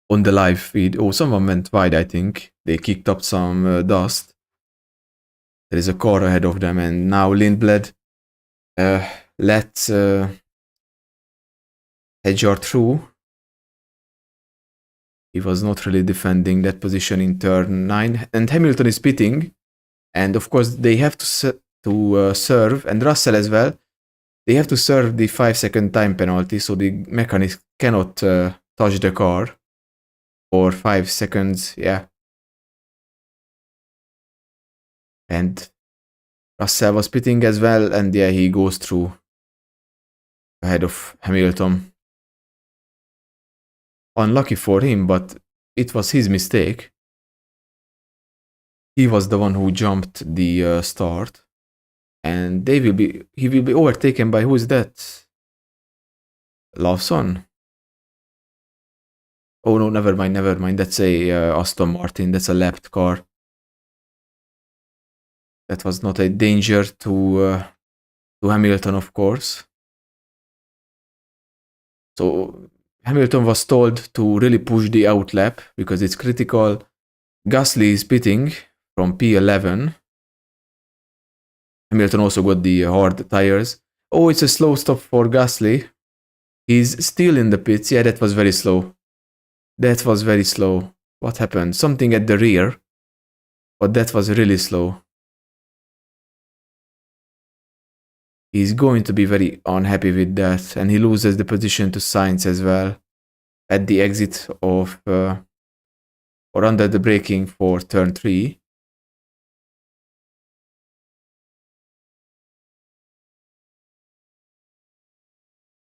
On the live feed. Oh, someone went wide, I think. They kicked up some dust. There is a car ahead of them, and now Lindblad let Hedger through. He was not really defending that position in turn 9. And Hamilton is pitting. And of course, they have to serve, and Russell as well. They have to serve the 5-second time penalty, so the mechanic cannot touch the car for 5 seconds. Yeah. And Russell was pitting as well, and yeah, he goes through ahead of Hamilton. Unlucky for him, but it was his mistake. He was the one who jumped the start, and he will be overtaken by, who is that? Lawson? Oh no, never mind. That's a Aston Martin. That's a lapped car. That was not a danger to Hamilton, of course. So Hamilton was told to really push the outlap because it's critical. Gasly is pitting from P11. Hamilton also got the hard tires. Oh, it's a slow stop for Gasly. He's still in the pits. Yeah, that was very slow. That was very slow. What happened? Something at the rear. But that was really slow. He's going to be very unhappy with that. And he loses the position to Sainz as well. At the exit of... or under the braking for turn 3.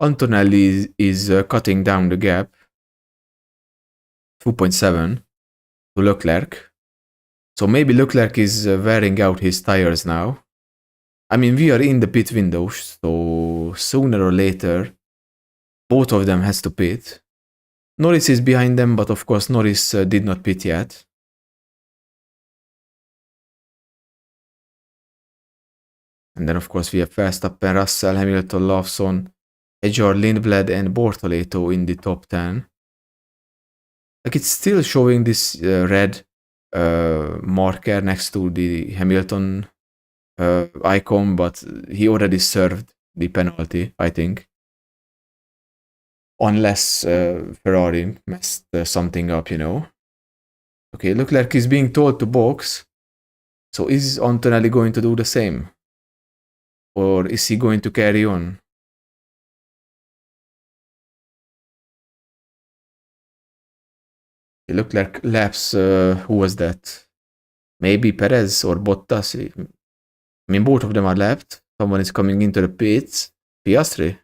Antonelli is cutting down the gap. 2.7 to Leclerc. So maybe Leclerc is wearing out his tires now. I mean, we are in the pit window, so sooner or later, both of them has to pit. Norris is behind them, but of course Norris did not pit yet. And then of course we have Verstappen, Russell, Hamilton, Lawson, Hedger, Lindblad and Bortoleto in the top 10. Like it's still showing this red marker next to the Hamilton icon, but he already served the penalty, I think. Unless Ferrari messed something up, you know. Okay, Leclerc is being told to box. So is Antonelli going to do the same? Or is he going to carry on? Leclerc laps, who was that? Maybe Perez or Bottas. I mean, both of them are lapped. Someone is coming into the pits. Piastri?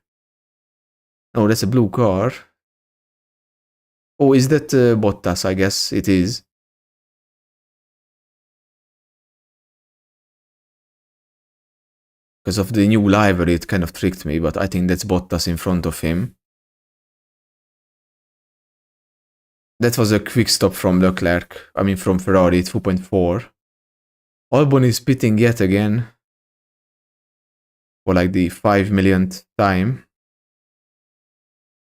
No, that's a blue car. Oh, is that Bottas? I guess it is. Because of the new livery, it kind of tricked me, but I think that's Bottas in front of him. That was a quick stop from Leclerc. I mean, from Ferrari, 2.4. Albon is pitting yet again. For like the 5 millionth time.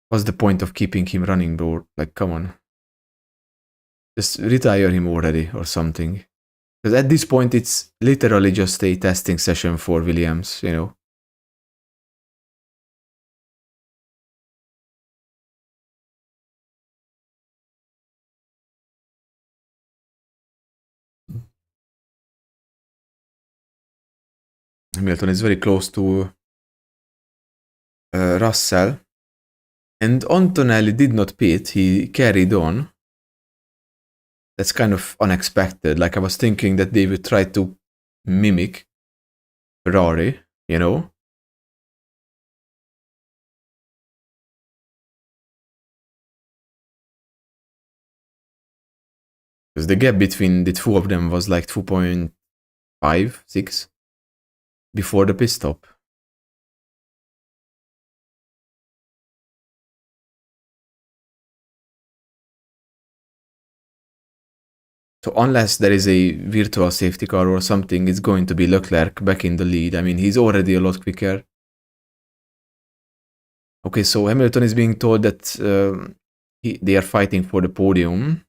What's the point of keeping him running, bro? Like, come on. Just retire him already or something. Because at this point, it's literally just a testing session for Williams, you know. Hamilton is very close to Russell. And Antonelli did not pit, he carried on. That's kind of unexpected. Like, I was thinking that they would try to mimic Ferrari, you know? Because the gap between the two of them was like 2.5, 6 before the pit stop. So unless there is a virtual safety car or something, it's going to be Leclerc back in the lead. I mean, he's already a lot quicker. Okay, so Hamilton is being told that they are fighting for the podium,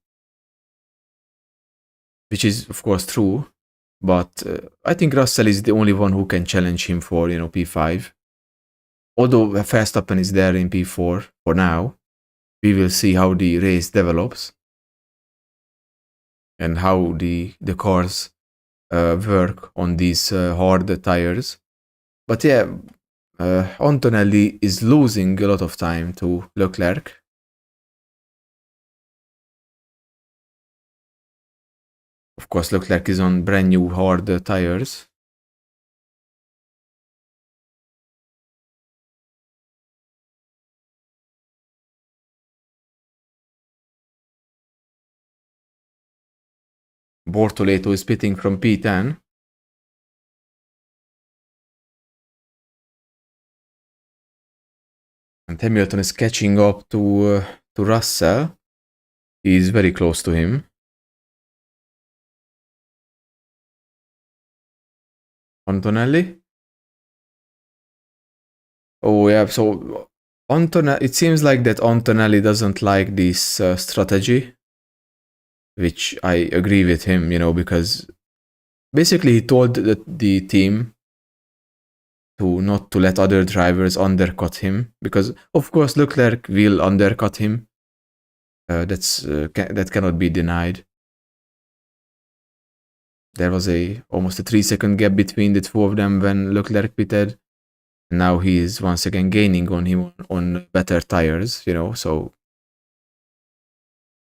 which is of course true. But I think Russell is the only one who can challenge him for, P5. Although Verstappen is there in P4 for now, we will see how the race develops and how the cars work on these hard tires. But yeah, Antonelli is losing a lot of time to Leclerc. Of course, Leclerc is on brand new hard tires. Bortoleto is pitting from P10. And Hamilton is catching up to Russell. He is very close to him. Antonelli? Oh yeah, so it seems like that Antonelli doesn't like this strategy, which I agree with him, because basically he told the team not to let other drivers undercut him, because of course Leclerc will undercut him. That cannot be denied. There was almost a 3-second gap between the two of them when Leclerc pitted. Now he is once again gaining on him on better tires, so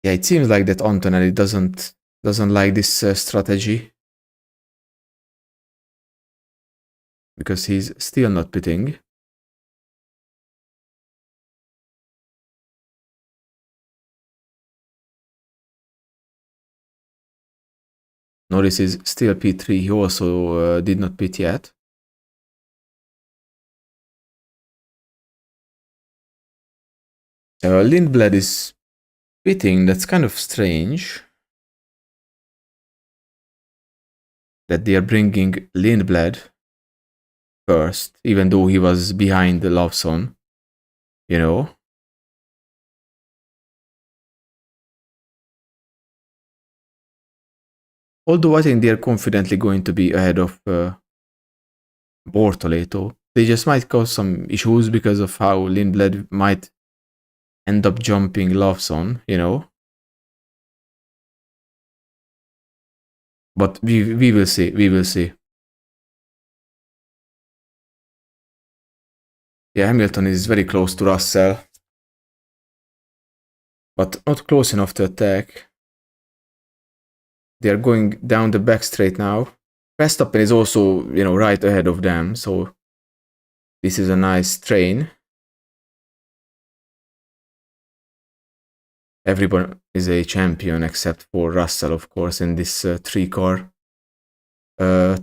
yeah, it seems like that Antonelli doesn't like this strategy, because he's still not pitting. Norris is still P3. He also did not pit yet. Lindblad is pitting. That's kind of strange that they are bringing Lindblad first, even though he was behind Lawson, Although I think they are confidently going to be ahead of Bortoleto. They just might cause some issues because of how Lindblad might end up jumping Lawson, But we will see. We will see. Yeah, Hamilton is very close to Russell, but not close enough to attack. They are going down the back straight now. Verstappen is also, right ahead of them, so this is a nice train. Everyone is a champion except for Russell, of course, in this 3-car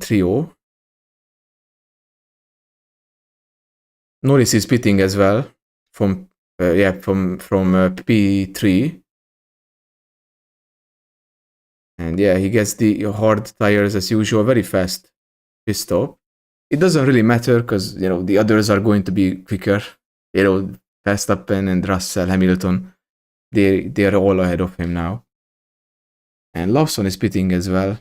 trio. Norris is pitting as well from P3. And yeah, he gets the hard tires as usual, very fast pit stop. It doesn't really matter because, the others are going to be quicker. Verstappen and Russell, Hamilton, they are all ahead of him now. And Lawson is pitting as well.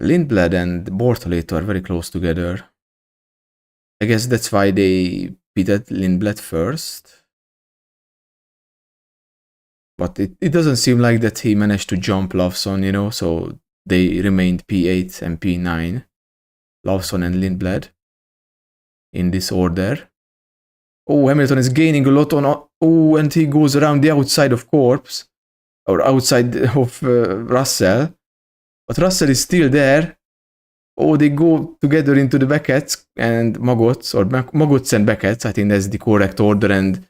Lindblad and Bortoleto are very close together. I guess that's why they pitted Lindblad first. But it doesn't seem like that he managed to jump Lawson, so they remained P8 and P9. Lawson and Lindblad in this order. Oh, Hamilton is gaining a lot on... Oh, and he goes around the outside of Corpse. Or outside of Russell. But Russell is still there. Oh, they go together into the Beckett's and Maggots, or Maggots and Beckett's, I think that's the correct order, and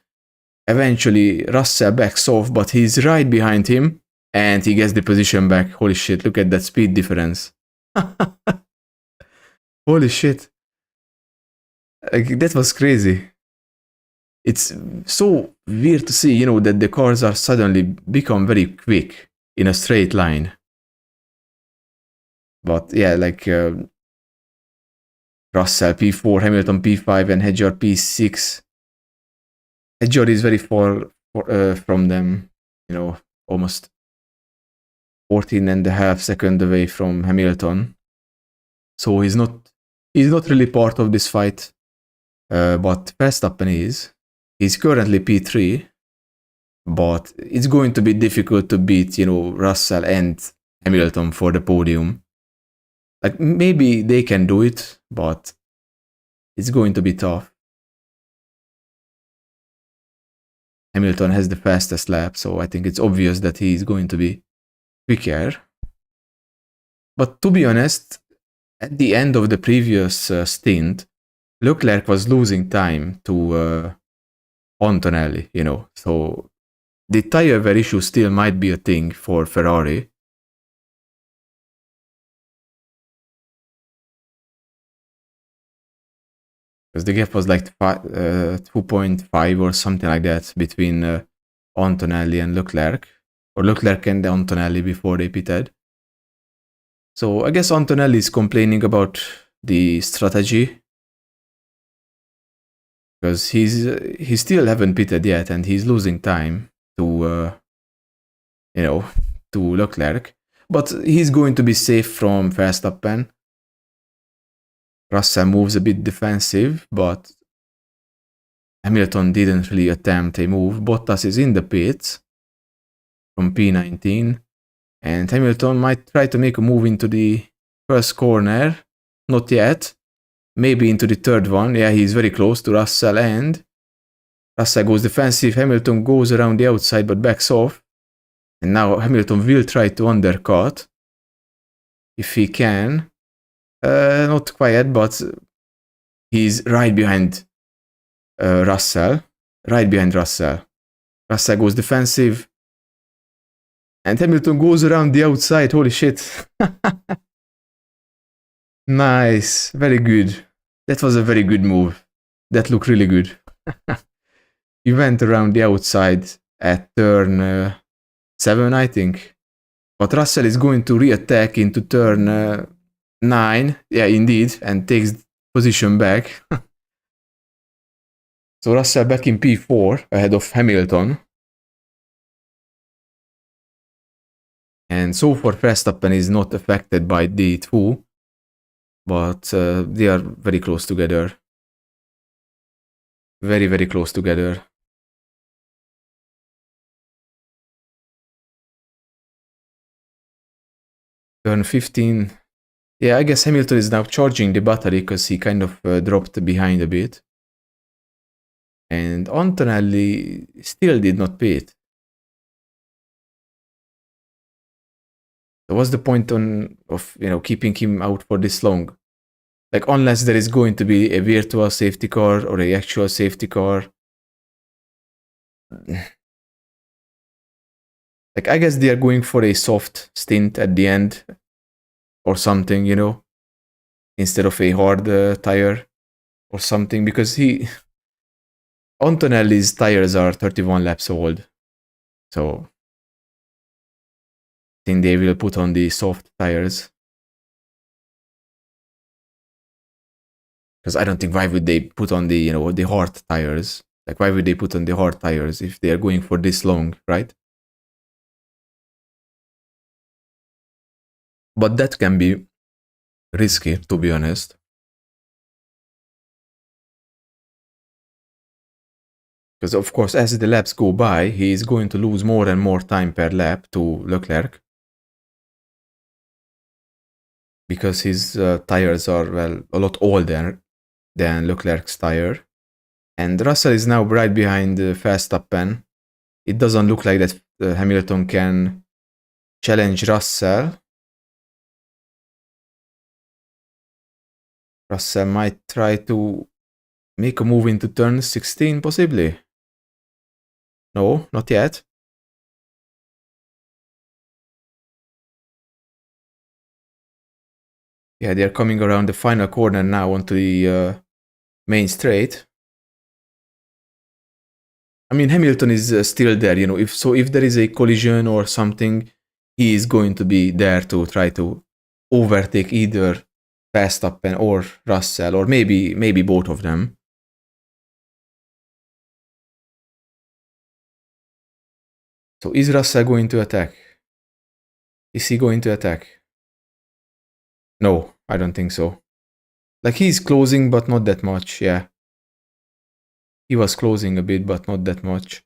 eventually Russell backs off, but he's right behind him, and he gets the position back. Holy shit, look at that speed difference. Holy shit. Like, that was crazy. It's so weird to see, that the cars are suddenly become very quick in a straight line. But yeah, like Russell P4, Hamilton P5, and Hedger P6. Hedger is very far from them, almost 14 and a half seconds away from Hamilton. So he's not really part of this fight. But Verstappen is. He's currently P3, but it's going to be difficult to beat, Russell and Hamilton for the podium. Like, maybe they can do it, but it's going to be tough. Hamilton has the fastest lap, so I think it's obvious that he's going to be quicker. But to be honest, at the end of the previous stint, Leclerc was losing time to Antonelli, so the tire wear issue still might be a thing for Ferrari. Because the gap was like 2.5 or something like that between Antonelli and Leclerc, or Leclerc and Antonelli before they pitted. So I guess Antonelli is complaining about the strategy, because he still haven't pitted yet, and he's losing time to to Leclerc. But he's going to be safe from Verstappen. Russell moves a bit defensive, but Hamilton didn't really attempt a move. Bottas is in the pits from P19, and Hamilton might try to make a move into the first corner. Not yet. Maybe into the third one. Yeah, he's very close to Russell, and Russell goes defensive. Hamilton goes around the outside but backs off. And now Hamilton will try to undercut if he can. Not quite, but he's right behind Russell. Right behind Russell. Russell goes defensive. And Hamilton goes around the outside. Holy shit. Nice. Very good. That was a very good move. That looked really good. He went around the outside at turn 7, I think. But Russell is going to re-attack into turn 9. Yeah, indeed. And takes position back. So Russell back in P4 ahead of Hamilton. And so far Verstappen is not affected by D2. But they are very close together. Very, very close together. Turn 15. Yeah, I guess Hamilton is now charging the battery because he kind of dropped behind a bit. And Antonelli still did not pit. So what's the point of keeping him out for this long? Like, unless there is going to be a virtual safety car or a actual safety car. Like, I guess they are going for a soft stint at the end or something, instead of a hard tire or something, because Antonelli's tires are 31 laps old. So I think they will put on the soft tires. Because I don't think, why would they put on the, the hard tires? Like, why would they put on the hard tires if they are going for this long, right? But that can be risky, to be honest. Because, of course, as the laps go by, he is going to lose more and more time per lap to Leclerc. Because his tires are, well, a lot older than Leclerc's tire. And Russell is now right behind Verstappen. It doesn't look like that Hamilton can challenge Russell. Russell might try to make a move into turn 16, possibly. No, not yet. Yeah, they are coming around the final corner now onto the main straight. I mean, Hamilton is still there, you know. If there is a collision or something, he is going to be there to try to overtake either Verstappen or Russell, or maybe both of them. So is Russell going to attack? Is he going to attack? No, I don't think so. Like, he's closing, but not that much, yeah. He was closing a bit, but not that much.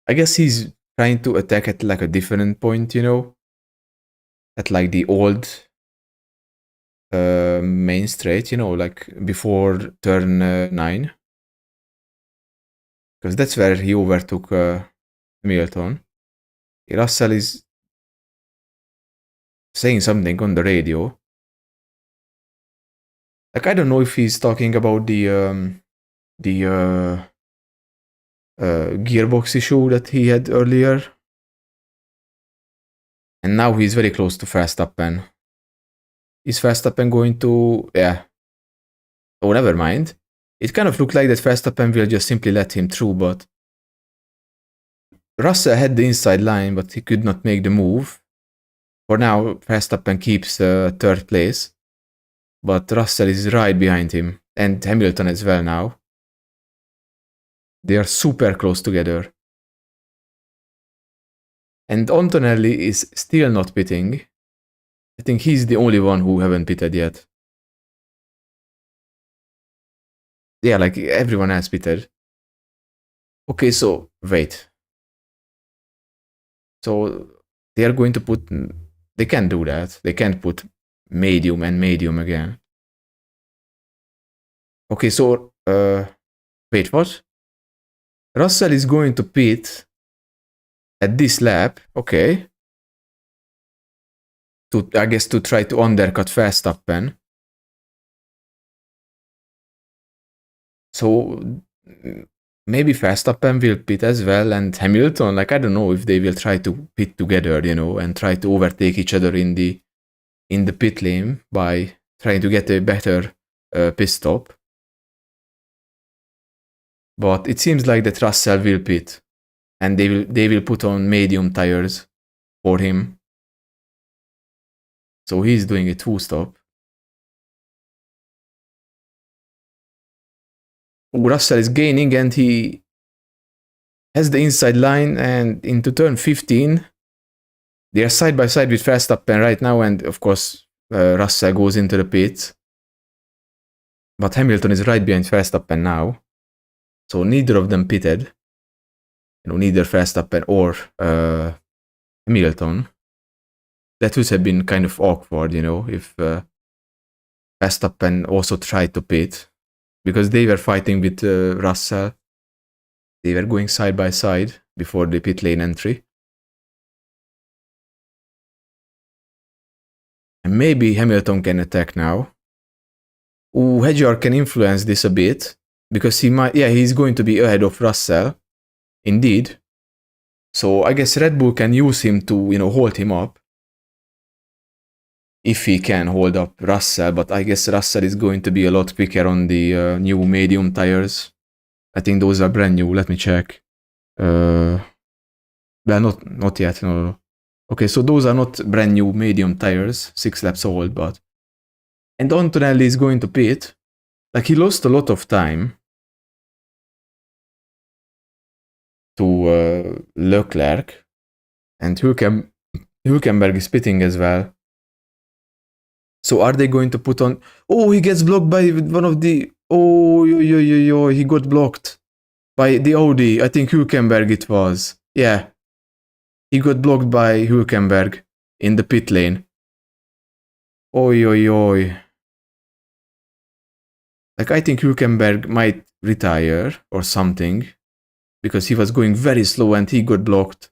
I guess he's trying to attack at like a different point, you know? At like the old main straight, you know, like before turn 9. Because that's where he overtook Hamilton. Russell is saying something on the radio. Like, I don't know if he's talking about the gearbox issue that he had earlier. And now he's very close to Verstappen. Is Verstappen going to... yeah. Oh, never mind. It kind of looked like that Verstappen will just simply let him through, but... Russell had the inside line, but he could not make the move. For now, Verstappen keeps third place. But Russell is right behind him. And Hamilton as well now. They are super close together. And Antonelli is still not pitting. I think he's the only one who haven't pitted yet. Yeah, like everyone else pitted. Okay, so wait. So they are going to put... They can't do that. They can't put medium and medium again. Okay, so... wait, what? Russell is going to pit at this lap, okay. I guess to try to undercut Verstappen. So maybe Verstappen will pit as well, and Hamilton, like, I don't know if they will try to pit together, you know, and try to overtake each other in the pit lane by trying to get a better pit stop. But it seems like that Russell will pit, and they will put on medium tires for him. So he's doing a two-stop. Russell is gaining, and he has the inside line, and into turn 15, they are side by side with Verstappen right now, and of course Russell goes into the pits. But Hamilton is right behind Verstappen now. So neither of them pitted. You know, neither Verstappen or Hamilton. That would have been kind of awkward, you know, if Verstappen also tried to pit. Because they were fighting with Russell. They were going side by side before the pit lane entry. And maybe Hamilton can attack now. Ooh, Hedger can influence this a bit. Because he might... yeah, he's going to be ahead of Russell. Indeed. So I guess Red Bull can use him to, you know, hold him up. If he can hold up Russell, but I guess Russell is going to be a lot quicker on the new medium tires. I think those are brand new. Let me check. Well, not yet. No. Okay, so those are not brand new medium tires, 6 laps old, but... And Antonelli is going to pit. Like, he lost a lot of time to Leclerc, and Hülkenberg is pitting as well. So are they going to put on... Oh, he gets blocked by one of the... Oh, he got blocked by the Audi. I think Hülkenberg it was. Yeah. He got blocked by Hülkenberg in the pit lane. Oi. Like, I think Hülkenberg might retire or something. Because he was going very slow and he got blocked.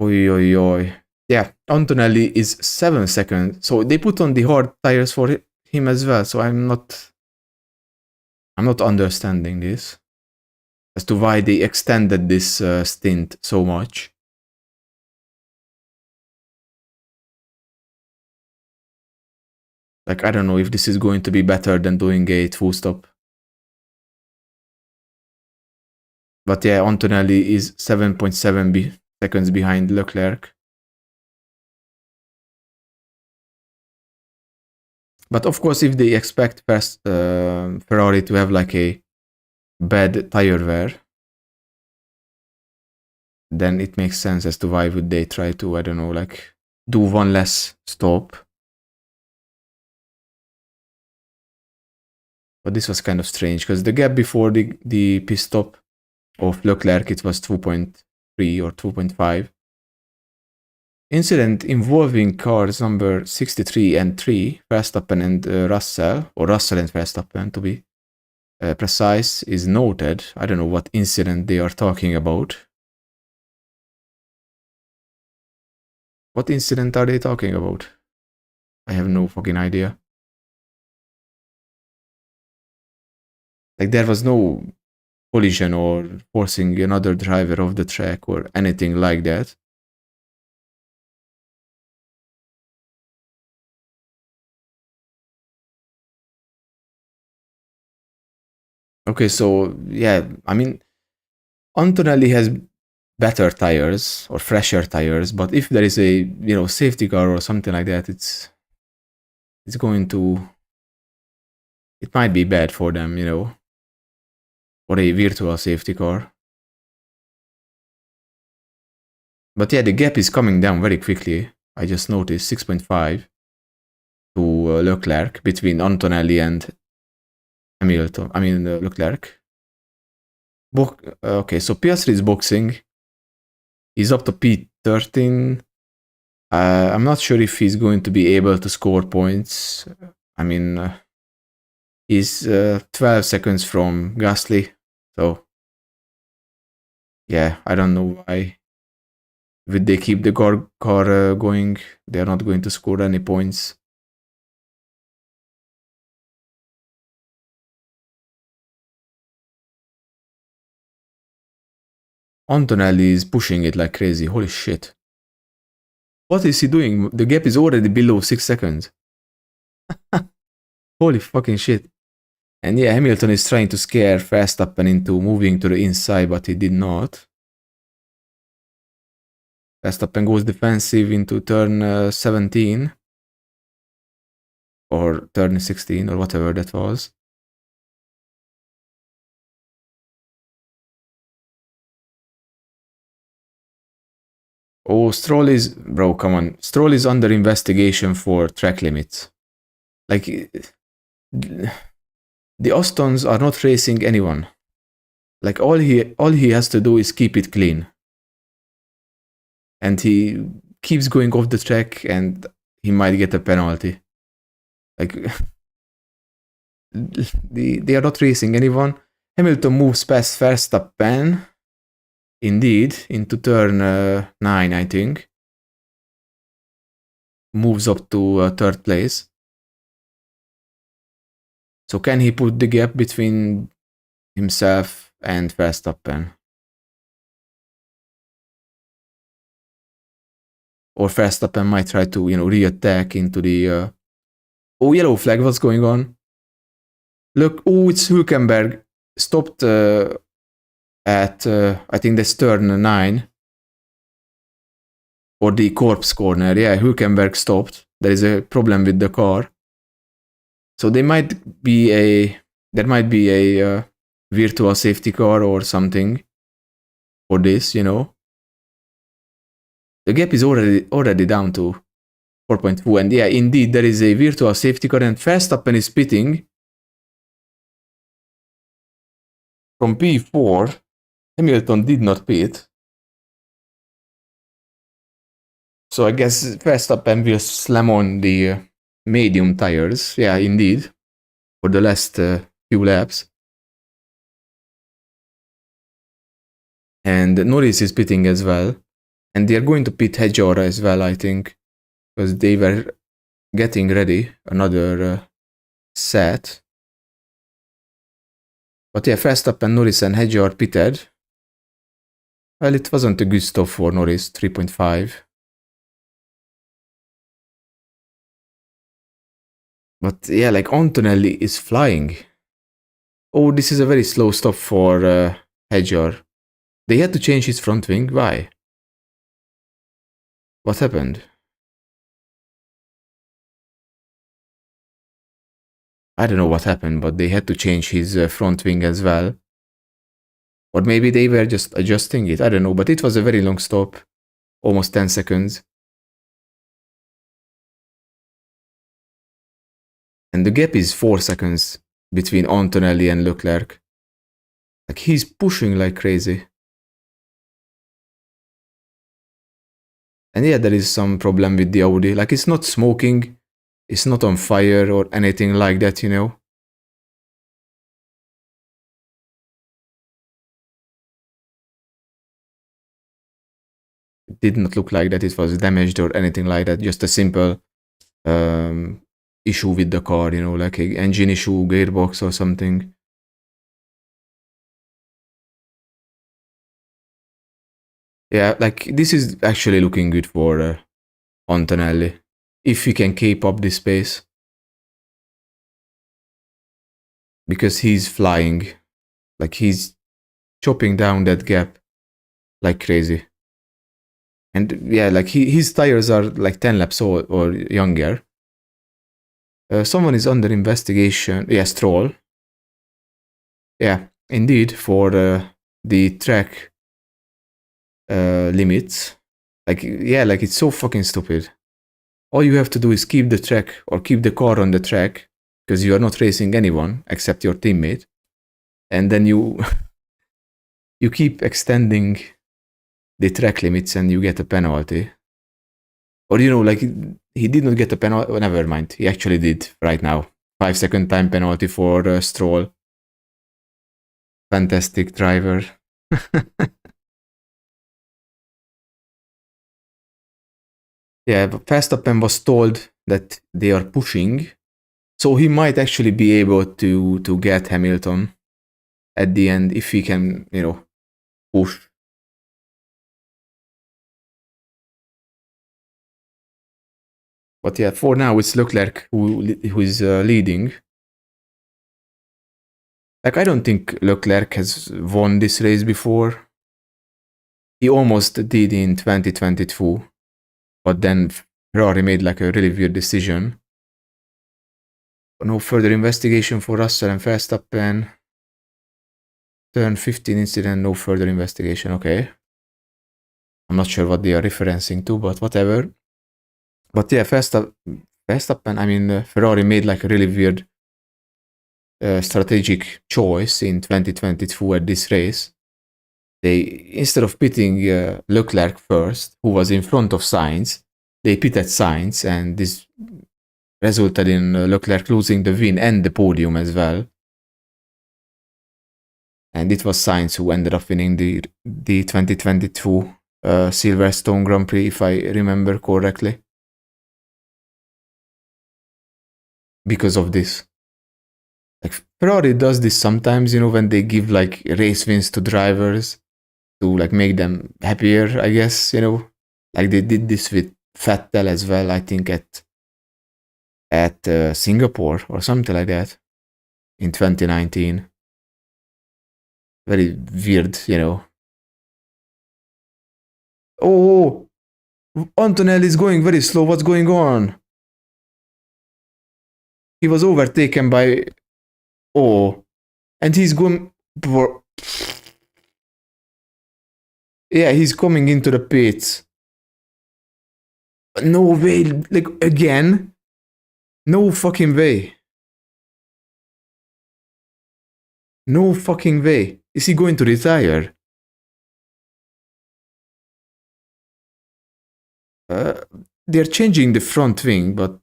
Oi. Yeah, Antonelli is 7 seconds. So they put on the hard tires for him as well. So I'm not understanding this. As to why they extended this stint so much. Like, I don't know if this is going to be better than doing a full stop. But yeah, Antonelli is 7.7 seconds behind Leclerc. But of course, if they expect Ferrari to have like a bad tire wear, then it makes sense as to why would they try to, I don't know, like do one less stop. But this was kind of strange because the gap before the pit stop of Leclerc, it was 2.3 or 2.5. Incident involving cars number 63 and 3, Verstappen and Russell, or Russell and Verstappen to be precise, is noted. I don't know what incident they are talking about. What incident are they talking about? I have no fucking idea. Like, there was no collision or forcing another driver off the track or anything like that. Okay, so yeah, I mean, Antonelli has better tires or fresher tires, but if there is a safety car or something like that, it's going to, it might be bad for them, or a virtual safety car. But yeah, the gap is coming down very quickly. I just noticed 6.5 to Leclerc between Antonelli and Hamilton. I mean Leclerc. Okay, so Piastri is boxing. He's up to P13. I'm not sure if he's going to be able to score points. I mean, he's 12 seconds from Gasly. So, yeah, I don't know why. Would they keep the car going? They're not going to score any points. Antonelli is pushing it like crazy. Holy shit. What is he doing? The gap is already below 6 seconds. Holy fucking shit. And yeah, Hamilton is trying to scare Verstappen into moving to the inside, but he did not. Verstappen goes defensive into turn 17. Or turn 16, or whatever that was. Oh, Stroll is... Bro, come on. Stroll is under investigation for track limits. Like, the Austons are not racing anyone. Like, all he has to do is keep it clean. And he keeps going off the track and he might get a penalty. Like, they are not racing anyone. Hamilton moves past Verstappen. Indeed, into turn 9, I think. Moves up to third place. So can he put the gap between himself and Verstappen? Or Verstappen might try to, re-attack into the... Oh, yellow flag, what's going on? Look, oh, it's Hülkenberg. Stopped at, I think that's turn 9. Or the corpse corner. Yeah, Hülkenberg stopped. There is a problem with the car. So there might be a virtual safety car or something for this, The gap is already down to 4.2. And yeah, indeed, there is a virtual safety car and Verstappen is pitting from P4. Hamilton did not pit. So I guess Verstappen will slam on the medium tires. Yeah, indeed. For the last few laps. And Norris is pitting as well. And they are going to pit Hedjar as well, I think. Because they were getting ready. Another set. But yeah, Verstappen, Norris and Hedjar pitted. Well, it wasn't a good stop for Norris, 3.5. But yeah, like Antonelli is flying. Oh, this is a very slow stop for Hedger. They had to change his front wing. Why? What happened? I don't know what happened, but they had to change his front wing as well. Or maybe they were just adjusting it. I don't know, but it was a very long stop. Almost 10 seconds. And the gap is 4 seconds between Antonelli and Leclerc. Like, he's pushing like crazy. And yeah, there is some problem with the Audi. Like, it's not smoking, it's not on fire or anything like that, you know? It did not look like that it was damaged or anything like that. Just a simple issue with the car, you know, like an engine issue, gearbox or something. Yeah, like, this is actually looking good for Antonelli. If he can keep up this pace. Because he's flying. Like, he's chopping down that gap like crazy. And yeah, like, his tires are like 10 laps old or younger. Someone is under investigation. Yeah, Stroll. Yeah, indeed, for the track limits. Like, yeah, like, it's so fucking stupid. All you have to do is keep the track or keep the car on the track because you are not racing anyone except your teammate. And then you you keep extending the track limits and you get a penalty. Or, you know, like, he did not get a penalty. Oh, never mind. He actually did right now. 5-second time penalty for Stroll. Fantastic driver. Yeah, but Verstappen was told that they are pushing. So he might actually be able to get Hamilton at the end if he can, you know, push. But yeah, for now it's Leclerc who is leading. Like, I don't think Leclerc has won this race before. He almost did in 2022, but then Ferrari made like a really weird decision. No further investigation for Russell and Verstappen. Turn 15 incident, no further investigation. Okay. I'm not sure what they are referencing to, but whatever. But yeah, Verstappen, I mean, Ferrari made like a really weird strategic choice in 2022 at this race. They, instead of pitting Leclerc first, who was in front of Sainz, they pitted Sainz, and this resulted in Leclerc losing the win and the podium as well. And it was Sainz who ended up winning the 2022 Silverstone Grand Prix, if I remember correctly. Because of this. Like, Ferrari does this sometimes, you know, when they give like race wins to drivers to like make them happier, I guess, you know. Like, they did this with Vettel as well, I think at Singapore or something like that in 2019. Very weird, you know. Oh, Antonelli is going very slow. What's going on? He was overtaken by... Oh, and he's going... Yeah, he's coming into the pits. No way, like, again? No fucking way. No fucking way. Is he going to retire? They're changing the front wing, but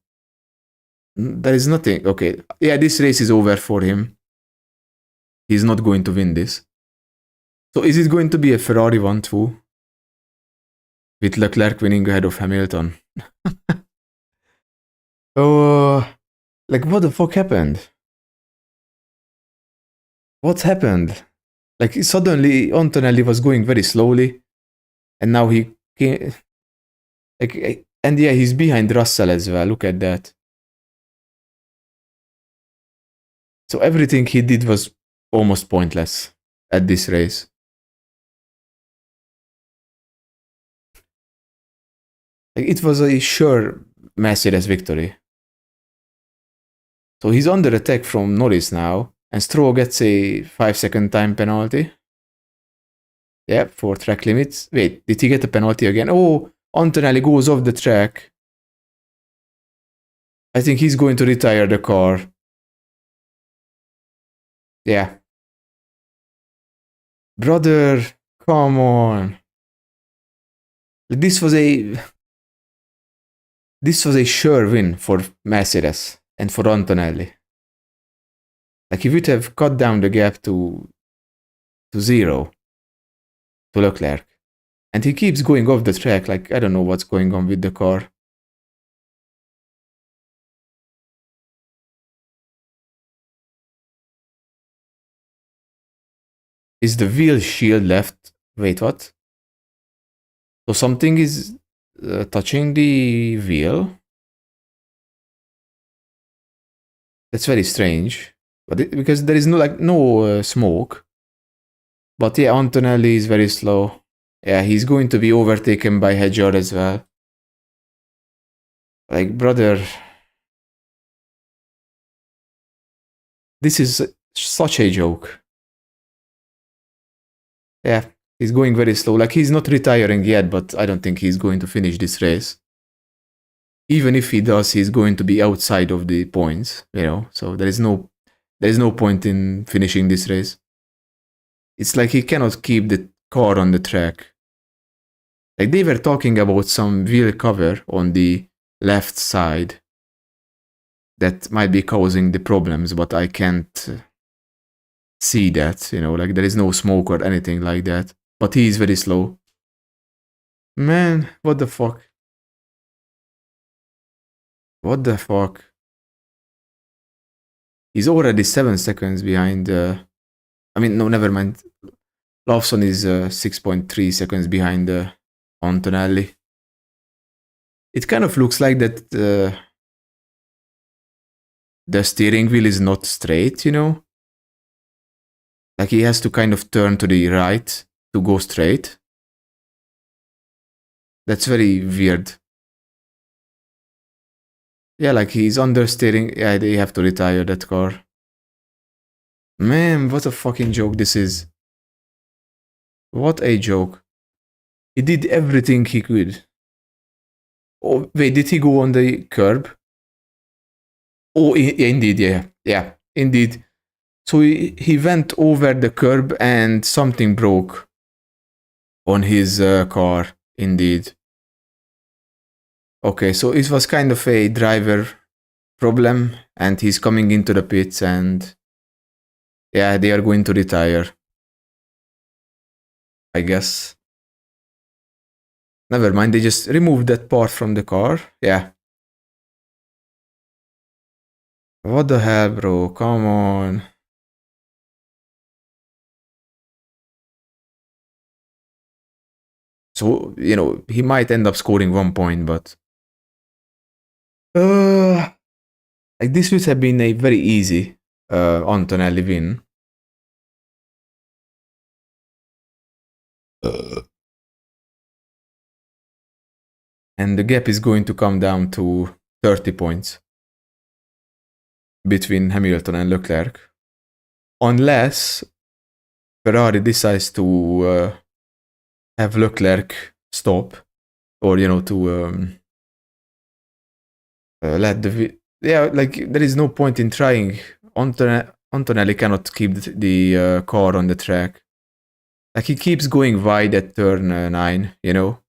there is nothing. Okay, yeah, this race is over for him. He's not going to win this. So is it going to be a Ferrari 1-2? With Leclerc winning ahead of Hamilton? Oh, like, what the fuck happened? What happened? Like, suddenly Antonelli was going very slowly, and now he came, like, and yeah, he's behind Russell as well. Look at that. So everything he did was almost pointless at this race. Like, it was a sure Mercedes victory. So he's under attack from Norris now, and Stroll gets a 5-second time penalty. Yeah, for track limits. Wait, did he get a penalty again? Oh, Antonelli goes off the track. I think he's going to retire the car. Yeah. Brother, come on. This was a sure win for Mercedes and for Antonelli. Like, he would have cut down the gap to 0 to Leclerc. And he keeps going off the track. Like, I don't know what's going on with the car. Is the wheel shield left? Wait, what? So something is touching the wheel? That's very strange. But because there is no smoke. But yeah, Antonelli is very slow. Yeah, he's going to be overtaken by Hedger as well. Like, brother, this is such a joke. Yeah, he's going very slow. Like, he's not retiring yet, but I don't think he's going to finish this race. Even if he does, he's going to be outside of the points, you know. So there's no point in finishing this race. It's like he cannot keep the car on the track. Like, they were talking about some wheel cover on the left side that might be causing the problems, but I can't see that, you know, like, there is no smoke or anything like that. But he is very slow. Man, what the fuck? What the fuck? He's already 7 seconds behind. I mean, no, never mind. Lawson is 6.3 seconds behind Antonelli. It kind of looks like that the steering wheel is not straight, you know? Like, he has to kind of turn to the right to go straight. That's very weird. Yeah, like, he's understeering. Yeah, they have to retire that car. Man, what a fucking joke this is. What a joke. He did everything he could. Oh, wait, did he go on the curb? Oh, indeed, yeah. Yeah, indeed. So he went over the curb and something broke on his car, indeed. Okay, so it was kind of a driver problem, and he's coming into the pits, and yeah, they are going to retire, I guess. Never mind, they just removed that part from the car. Yeah. What the hell, bro? Come on. So, you know, he might end up scoring 1 point, but like, this would have been a very easy Antonelli win. And the gap is going to come down to 30 points between Hamilton and Leclerc. Unless Ferrari decides to have Leclerc stop, or, you know, to let the... Yeah, like, there is no point in trying. Antonelli cannot keep the car on the track. Like, he keeps going wide at turn 9, you know?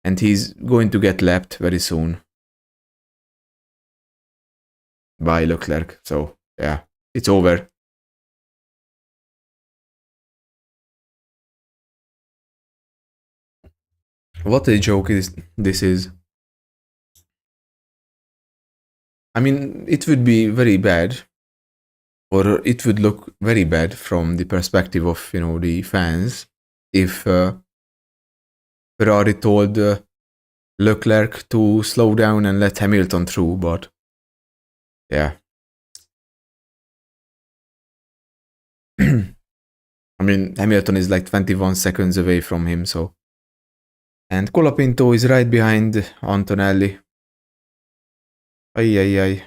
And he's going to get lapped very soon by Leclerc. So, yeah, it's over. What a joke this is. I mean, it would be very bad, or it would look very bad from the perspective of, you know, the fans, if Ferrari told Leclerc to slow down and let Hamilton through, but yeah. I mean, Hamilton is like 21 seconds away from him, so. And Colapinto is right behind Antonelli. Ay, ay, ay.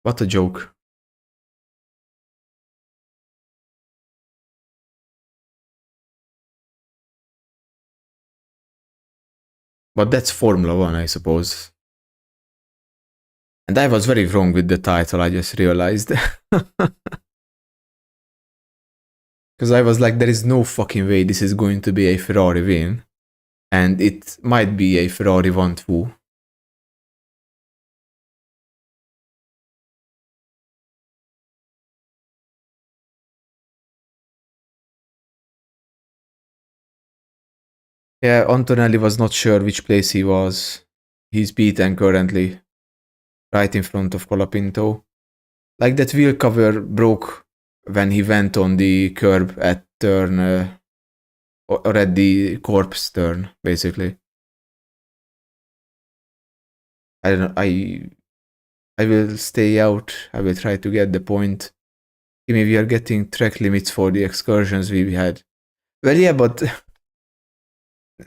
What a joke. But that's Formula One, I suppose. And I was very wrong with the title, I just realized. Because I was like, there is no fucking way this is going to be a Ferrari win. And it might be a Ferrari 1-2. Yeah, Antonelli was not sure which place he was. He's beaten currently, right in front of Colapinto. Like that wheel cover broke when he went on the curb at turn, or at the corpse turn, basically. I don't know, I will stay out. I will try to get the point. Maybe we are getting track limits for the excursions we had. Well, yeah, but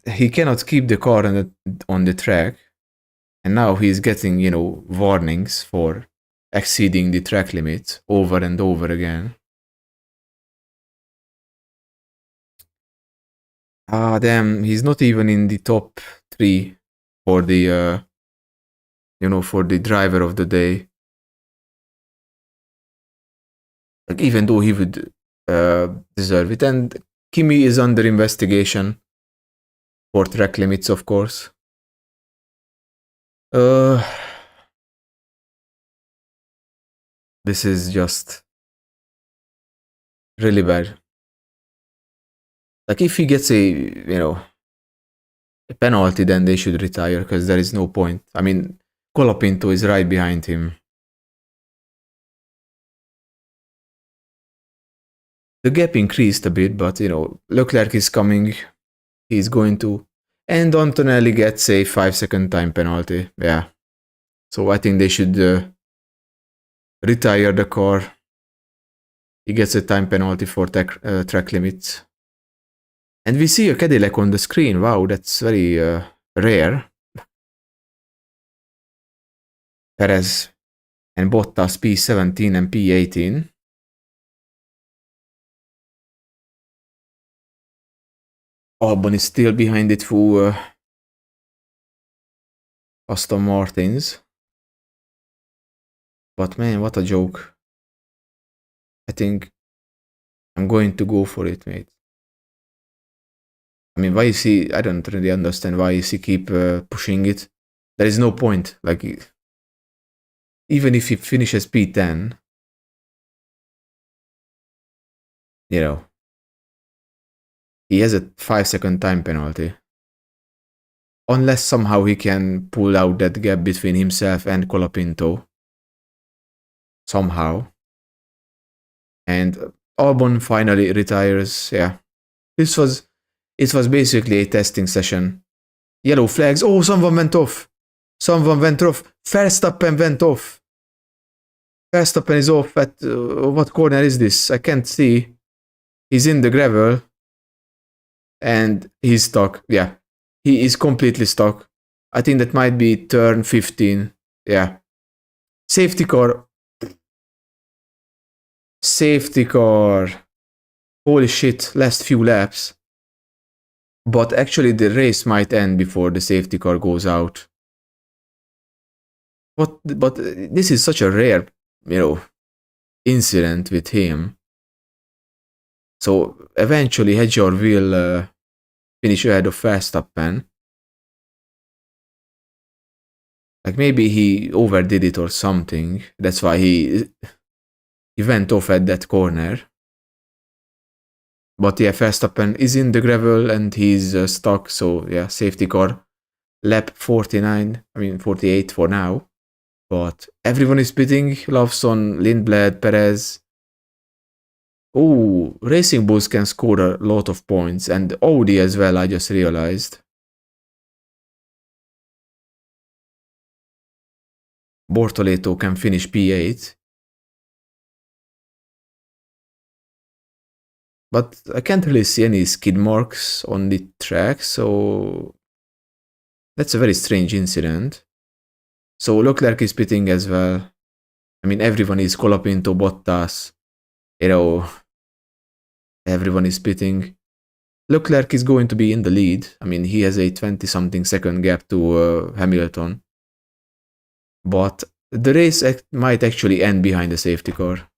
he cannot keep the car on the track. And now he's getting, warnings for exceeding the track limit over and over again. Ah, damn, he's not even in the top 3 for the, for the driver of the day. Like, even though he would deserve it. And Kimi is under investigation for track limits, of course. This is just really bad. Like, if he gets a penalty, then they should retire, because there is no point. I mean, Colapinto is right behind him. The gap increased a bit, but, Leclerc is coming. He's going to... And Antonelli gets a 5-second time penalty. Yeah. So I think they should retire the car. He gets a time penalty for track limits. And we see a Cadillac on the screen. Wow, that's very rare. Perez and Bottas P17 and P18. Albon is still behind it for Aston Martins. But man, what a joke. I think I'm going to go for it, mate. I mean, why is he... I don't really understand why is he keep pushing it. There is no point. Like, even if he finishes P10, he has a 5-second time penalty. Unless somehow he can pull out that gap between himself and Colapinto. Somehow. And Albon finally retires. Yeah. It was basically a testing session. Yellow flags. Oh, someone went off. Someone went off. Verstappen went off. Verstappen is off at... what corner is this? I can't see. He's in the gravel. And he's stuck. Yeah. He is completely stuck. I think that might be turn 15. Yeah. Safety car. Safety car. Holy shit, last few laps. But actually the race might end before the safety car goes out. But this is such a rare, incident with him. So eventually Hedger will finish ahead of Verstappen. Like, maybe he overdid it or something. That's why he went off at that corner. But yeah, Verstappen is in the gravel and he's stuck. So yeah, safety car. Lap 49, 48 for now. But everyone is pitting. Lawson, Lindblad, Perez. Oh, Racing Bulls can score a lot of points. And Audi as well, I just realized. Bortoleto can finish P8. But I can't really see any skid marks on the track, so that's a very strange incident. So Leclerc is pitting as well. I mean, everyone is Colapinto, Bottas, you know, everyone is pitting. Leclerc is going to be in the lead. I mean, he has a 20-something second gap to Hamilton. But the race might actually end behind the safety car.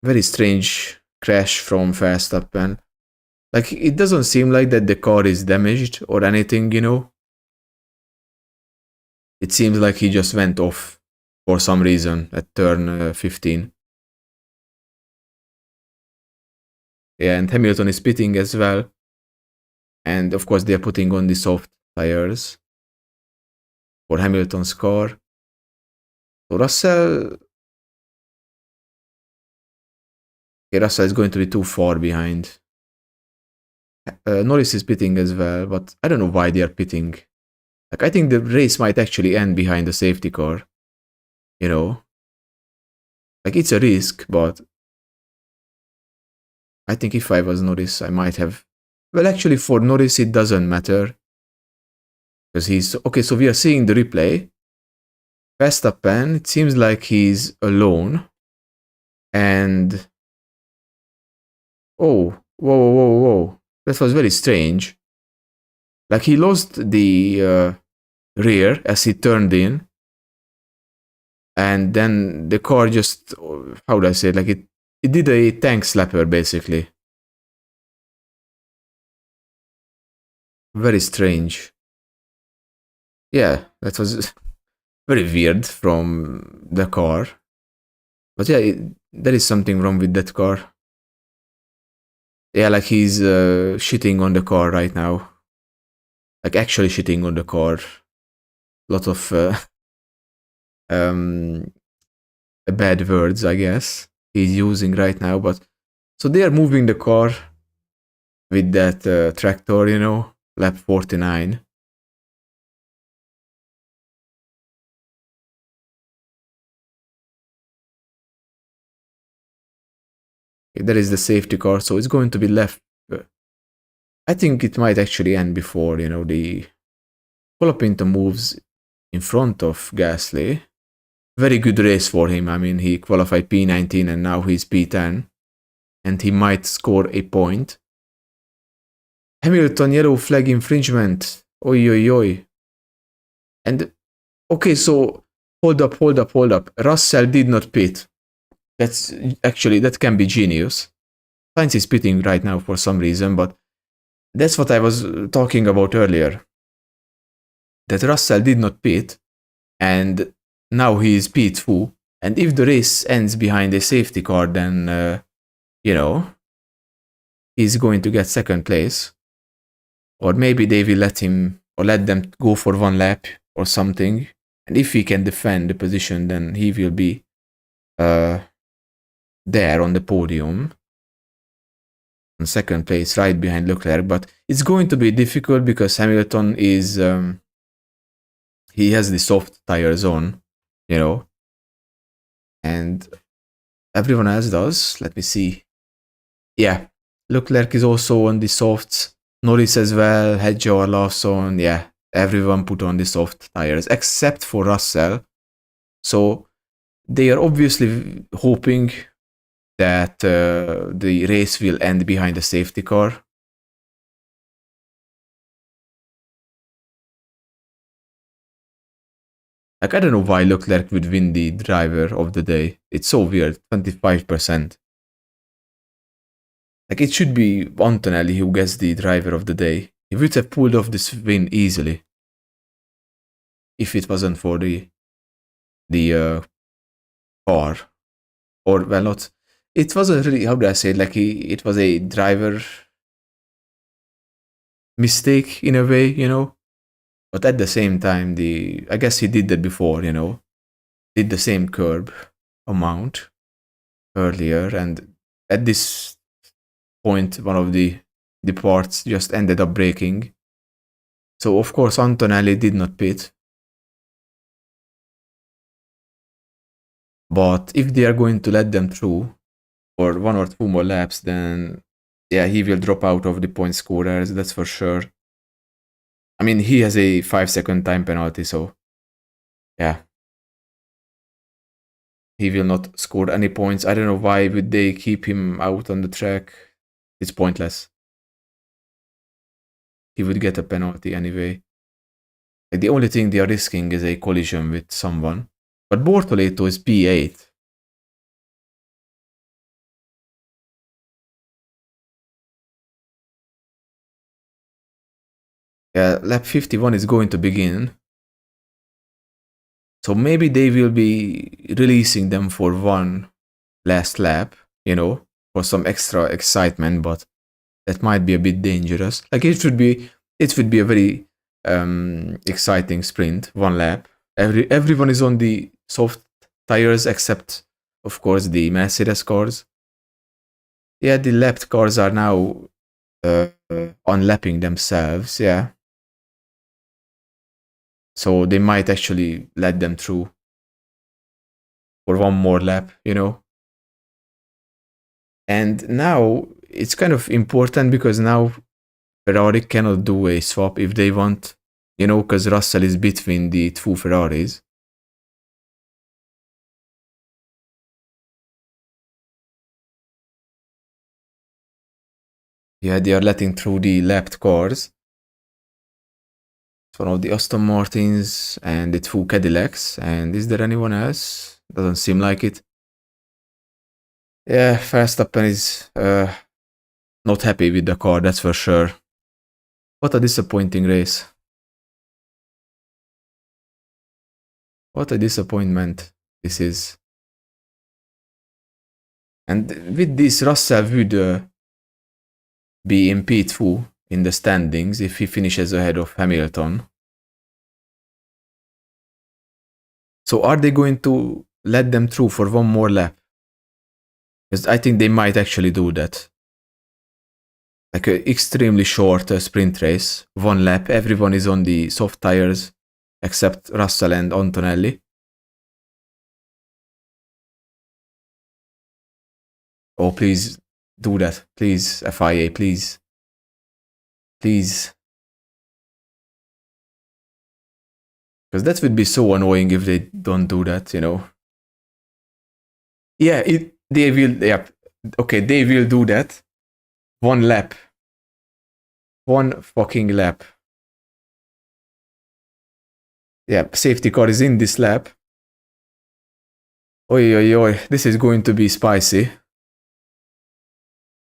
Very strange crash from Verstappen. Like, it doesn't seem like that the car is damaged or anything, you know? It seems like he just went off for some reason at turn 15. Yeah, and Hamilton is pitting as well. And of course, they're putting on the soft tires for Hamilton's car. So Russell is going to be too far behind. Norris is pitting as well, but I don't know why they are pitting. Like, I think the race might actually end behind the safety car. You know? Like, it's a risk, but I think if I was Norris, I might have... Well, actually, for Norris, it doesn't matter. Because he's... Okay, so we are seeing the replay. Verstappen, it seems like he's alone. And... Oh, whoa. That was very strange. Like, he lost the rear as he turned in. And then the car just... How do I say it? Like, it did a tank slapper, basically. Very strange. Yeah, that was very weird from the car. But yeah, there is something wrong with that car. Yeah, like he's shitting on the car right now. Like actually shitting on the car. Lot of bad words, I guess, he's using right now. But so they are moving the car with that tractor, you know, lap 49. There is the safety car, so it's going to be left. I think it might actually end before, you know, the Colapinto moves in front of Gasly. Very good race for him. I mean, he qualified P19 and now he's P10. And he might score a point. Hamilton, yellow flag infringement. Oi. And, okay, so, hold up. Russell did not pit. That's actually, that can be genius. Sainz is pitting right now for some reason, but that's what I was talking about earlier. That Russell did not pit, and now he is P2. And if the race ends behind a safety car, then, you know, he's going to get second place. Or maybe they will let him, or let them go for one lap or something. And if he can defend the position, then he will be there on the podium. In second place, right behind Leclerc. But it's going to be difficult because Hamilton is... he has the soft tires on, you know. And everyone else does. Let me see. Yeah, Leclerc is also on the softs. Norris as well, Hedger, Lawson. Yeah, everyone put on the soft tires except for Russell. So they are obviously hoping that the race will end behind the safety car. Like, I don't know why Leclerc would win the driver of the day. It's so weird, 25%. Like, it should be Antonelli who gets the driver of the day. He would have pulled off this win easily. If it wasn't for the car. Or, well, not... It wasn't really, how do I say it? Like, it was a driver mistake in a way, you know? But at the same time, I guess he did that before, you know? Did the same curb amount earlier, and at this point, one of the parts just ended up breaking. So, of course, Antonelli did not pit. But if they are going to let them through for 1 or 2 more laps, then yeah, he will drop out of the point scorers, that's for sure. I mean, he has a 5-second time penalty, so yeah. He will not score any points. I don't know why would they keep him out on the track. It's pointless. He would get a penalty anyway. Like, the only thing they are risking is a collision with someone. But Bortoleto is P8. Yeah, lap 51 is going to begin. So maybe they will be releasing them for one last lap, you know, for some extra excitement, but that might be a bit dangerous. Like, it would be a very exciting sprint, one lap. Everyone is on the soft tires except, of course, the Mercedes cars. Yeah, the lapped cars are now unlapping themselves, yeah. So they might actually let them through for one more lap, you know. And now it's kind of important because now Ferrari cannot do a swap if they want, you know, because Russell is between the two Ferraris. Yeah, they are letting through the lapped cars. It's one of the Aston Martins and the two Cadillacs. And is there anyone else? Doesn't seem like it. Yeah, Verstappen is not happy with the car, that's for sure. What a disappointing race. What a disappointment this is. And with this, Russell would be in P2 in the standings if he finishes ahead of Hamilton. So are they going to let them through for one more lap? Because I think they might actually do that. Like an extremely short sprint race, one lap, everyone is on the soft tires except Russell and Antonelli. Oh, please do that. Please, FIA, please. Please. Because that would be so annoying if they don't do that, you know. Yeah, they will, yeah. Okay, they will do that. One lap. One fucking lap. Yeah, safety car is in this lap. Oi, oi, oi. This is going to be spicy.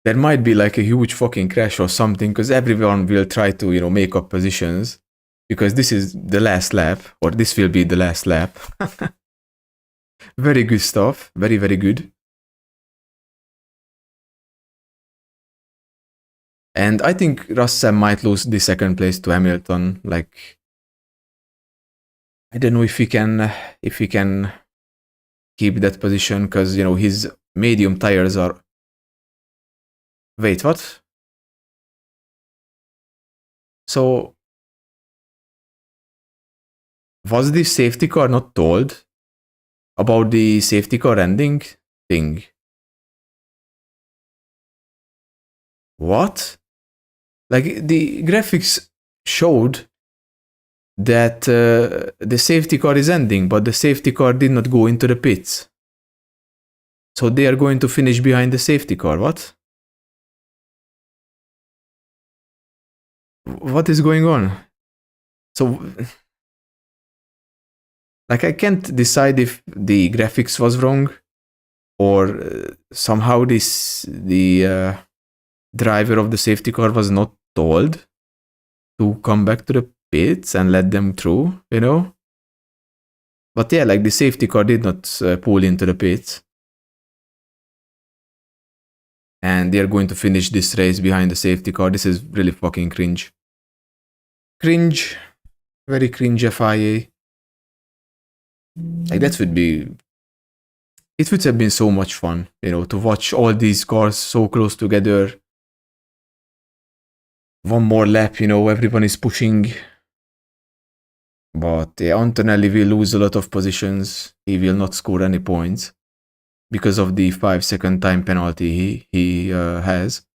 There might be like a huge fucking crash or something because everyone will try to, you know, make up positions because this is the last lap, or this will be the last lap. Very good stuff. Very, very good. And I think Russell might lose the second place to Hamilton. Like, I don't know if he can keep that position because, you know, his medium tires are. Wait, what? So was the safety car not told about the safety car ending thing? What? Like, the graphics showed that the safety car is ending, but the safety car did not go into the pits. So they are going to finish behind the safety car. What? What is going on? So, like, I can't decide if the graphics was wrong or somehow the driver of the safety car was not told to come back to the pits and let them through, you know? But yeah, like, the safety car did not pull into the pits. And they're going to finish this race behind the safety car. This is really fucking cringe. Cringe. Very cringe, FIA. Like, that would be. It would have been so much fun, you know, to watch all these cars so close together. One more lap, you know, everyone is pushing. But yeah, Antonelli will lose a lot of positions. He will not score any points because of the 5-second time penalty he has.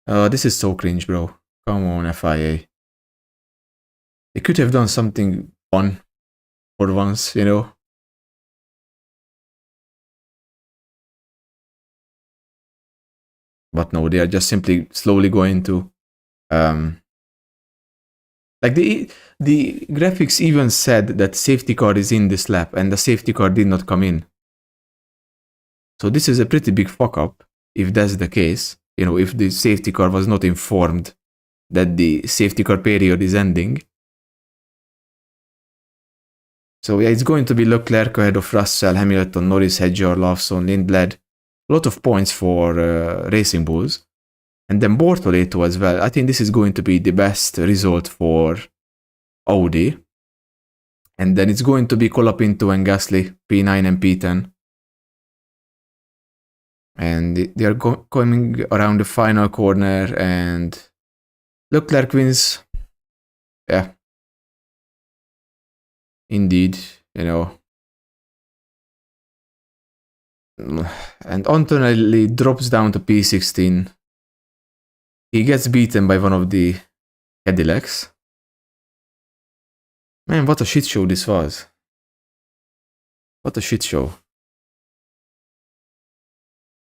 This is so cringe, bro. Come on, FIA. They could have done something fun for once, you know. But no, they are just simply slowly going to like the graphics even said that safety car is in this lap and the safety car did not come in. So this is a pretty big fuck up if that's the case. You know, if the safety car was not informed that the safety car period is ending. So yeah, it's going to be Leclerc ahead of Russell, Hamilton, Norris, Hedger, Lawson, Lindblad. A lot of points for Racing Bulls. And then Bortoleto as well. I think this is going to be the best result for Audi. And then it's going to be Colapinto and Gasly, P9 and P10. And they are coming around the final corner and Leclerc wins. Yeah. Indeed, you know. And Antonelli drops down to P16. He gets beaten by one of the Cadillacs. Man, what a shit show this was. What a shit show.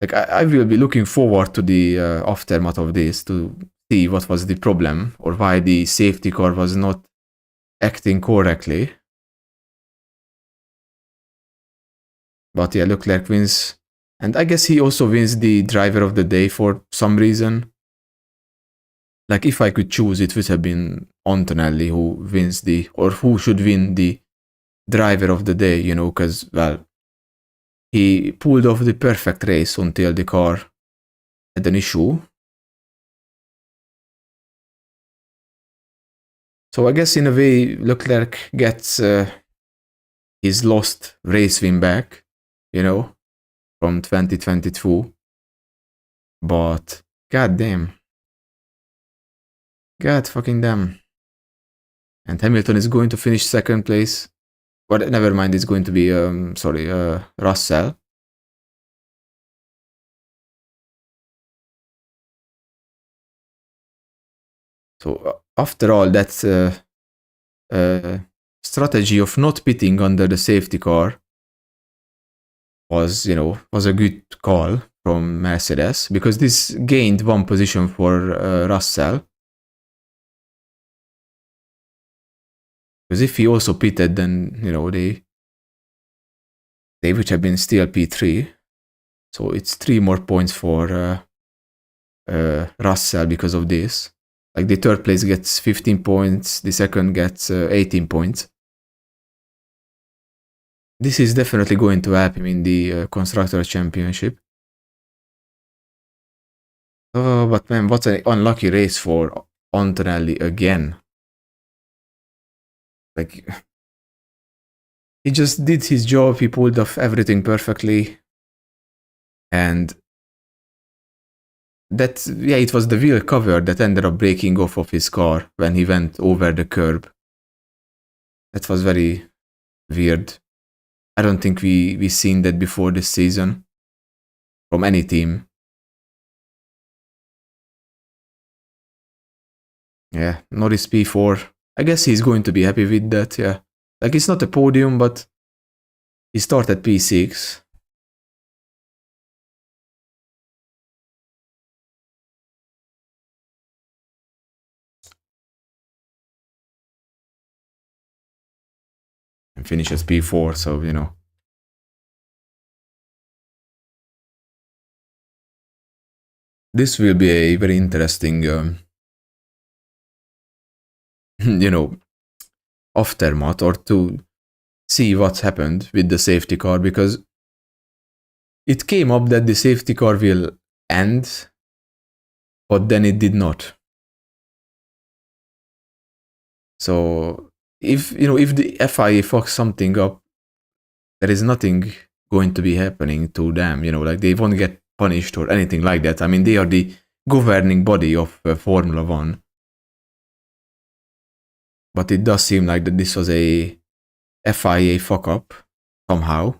Like, I will be looking forward to the aftermath of this to see what was the problem or why the safety car was not acting correctly. But yeah, Leclerc wins. And I guess he also wins the driver of the day for some reason. Like, if I could choose, it would have been Antonelli who wins the, or who should win the driver of the day, you know, because, well, he pulled off the perfect race until the car had an issue. So I guess in a way, Leclerc gets his lost race win back, you know, from 2022. But, god damn. God fucking damn. And Hamilton is going to finish second place. But never mind, it's going to be, Russell. So after all, that strategy of not pitting under the safety car was, you know, was a good call from Mercedes because this gained one position for Russell. Because if he also pitted, then, you know, they would have been still P3. So it's 3 more points for Russell because of this. Like, the third place gets 15 points, the second gets 18 points. This is definitely going to help him in the Constructor Championship. Oh, but man, what an unlucky race for Antonelli again. Like, he just did his job, he pulled off everything perfectly. And that, yeah, it was the wheel cover that ended up breaking off of his car when he went over the curb. That was very weird. I don't think we seen that before this season from any team. Yeah, Norris P4. I guess he's going to be happy with that, yeah. Like, it's not a podium, but he started P6. And finishes P4, so, you know. This will be a very interesting, you know, aftermath, or to see what happened with the safety car, because it came up that the safety car will end, but then it did not. So if, you know, if the FIA fucks something up, there is nothing going to be happening to them, you know, like, they won't get punished or anything like that. I mean, they are the governing body of Formula 1. but it does seem like that this was a FIA fuck up somehow.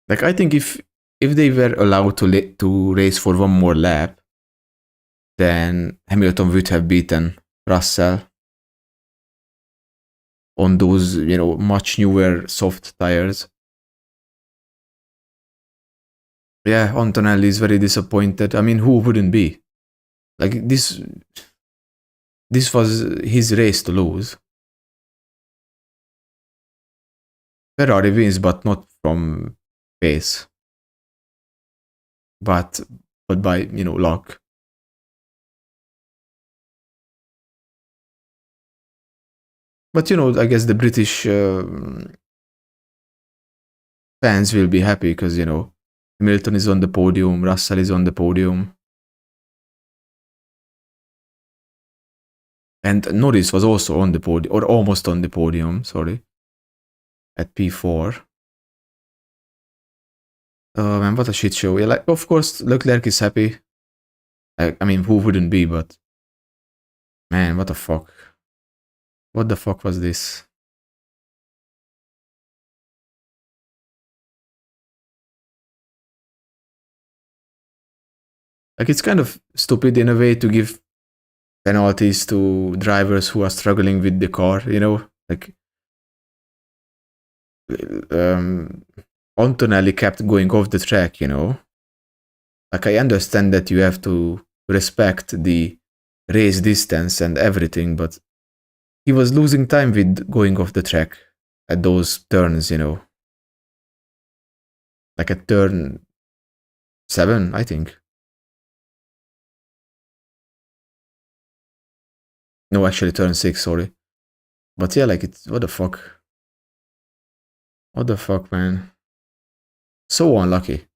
Like I think if they were allowed to race for one more lap, then Hamilton would have beaten Russell on those, much newer soft tires. Yeah, Antonelli is very disappointed. I mean, who wouldn't be? Like this was his race to lose. Ferrari wins, but not from pace, but by luck. But I guess the British fans will be happy because Hamilton is on the podium, Russell is on the podium, and Norris was also on the podium, or almost on the podium. Sorry, at P4. Oh man, what a shit show! Yeah, like of course Leclerc is happy. I mean, who wouldn't be? But man, what the fuck? What the fuck was this? Like it's kind of stupid in a way to give penalties to drivers who are struggling with the car. Like Antonelli kept going off the track. Like I understand that you have to respect the race distance and everything, but he was losing time with going off the track at those turns, like at turn 7, I think. No, actually turn 6, sorry. But yeah, like it's what the fuck? What the fuck, man? So unlucky.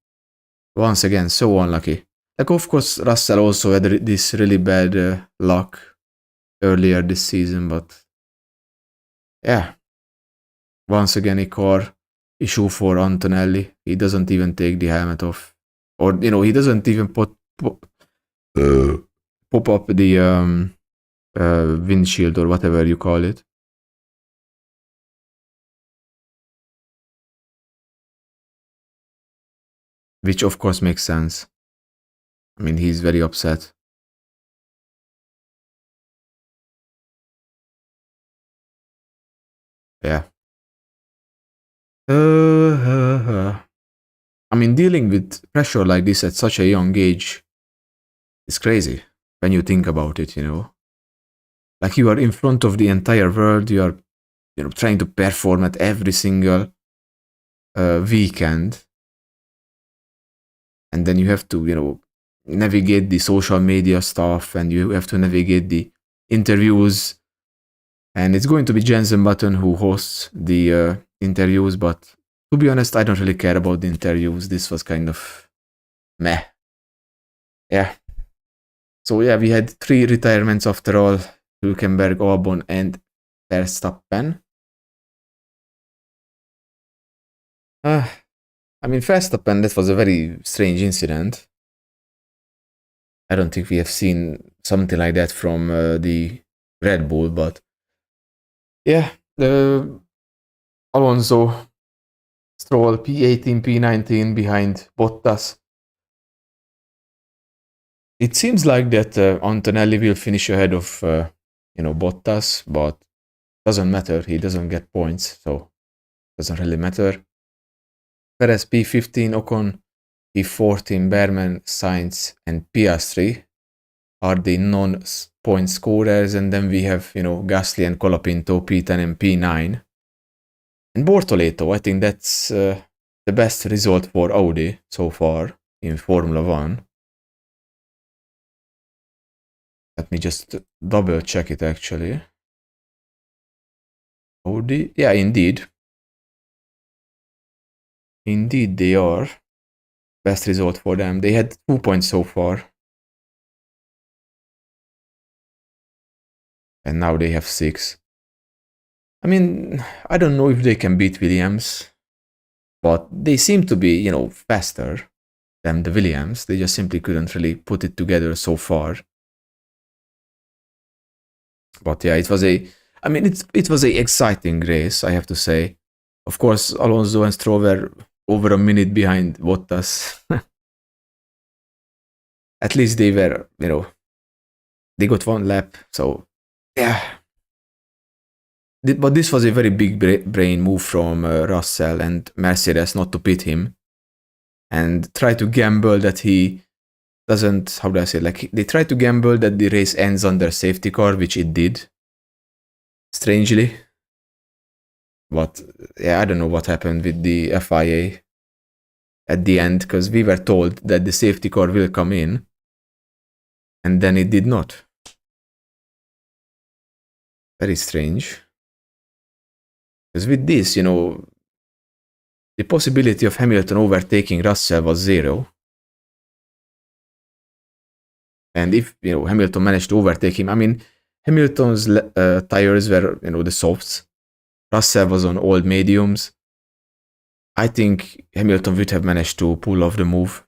Once again, so unlucky. Like of course Russell also had this really bad luck earlier this season, but yeah. Once again a car issue for Antonelli. He doesn't even take the helmet off. Or he doesn't even pop up the windshield or whatever you call it. Which of course makes sense. I mean, he's very upset. Yeah. I mean, dealing with pressure like this at such a young age is crazy when you think about it, Like you are in front of the entire world, you are, trying to perform at every single weekend. And then you have to, navigate the social media stuff and you have to navigate the interviews. And it's going to be Jensen Button who hosts the interviews, but to be honest, I don't really care about the interviews. This was kind of meh. Yeah. So yeah, we had 3 retirements after all: Hülkenberg, Albon, and Verstappen. I mean, Verstappen, that was a very strange incident. I don't think we have seen something like that from the Red Bull, but yeah, Alonso, Stroll, P18, P19 behind Bottas. It seems like that Antonelli will finish ahead of Bottas, but doesn't matter. He doesn't get points, so doesn't really matter. Perez P15, Ocon P14, Berman, Sainz, and Piastri are the non-point scorers, and then we have Gasly and Colapinto P10 and P9, and Bortoleto. I think that's the best result for Audi so far in Formula One. Let me just double check it actually. Audi, yeah, indeed. Indeed, they are. Best result for them. They had 2 points so far. And now they have 6. I mean, I don't know if they can beat Williams, but they seem to be, faster. them, the Williams. They just simply couldn't really put it together so far. But yeah, it was it was a exciting race, I have to say. Of course, Alonso and Stroll were over a minute behind Bottas. At least they were, they got one lap. So yeah. But this was a very big brain move from Russell and Mercedes not to pit him and try to gamble that he doesn't, how do I say, like they try to gamble that the race ends under safety car, which it did, strangely. But yeah, I don't know what happened with the FIA at the end, because we were told that the safety car will come in, and then it did not. Very strange. Because with this, the possibility of Hamilton overtaking Russell was 0. And if, Hamilton managed to overtake him, Hamilton's tires were, the softs. Russell was on old mediums. I think Hamilton would have managed to pull off the move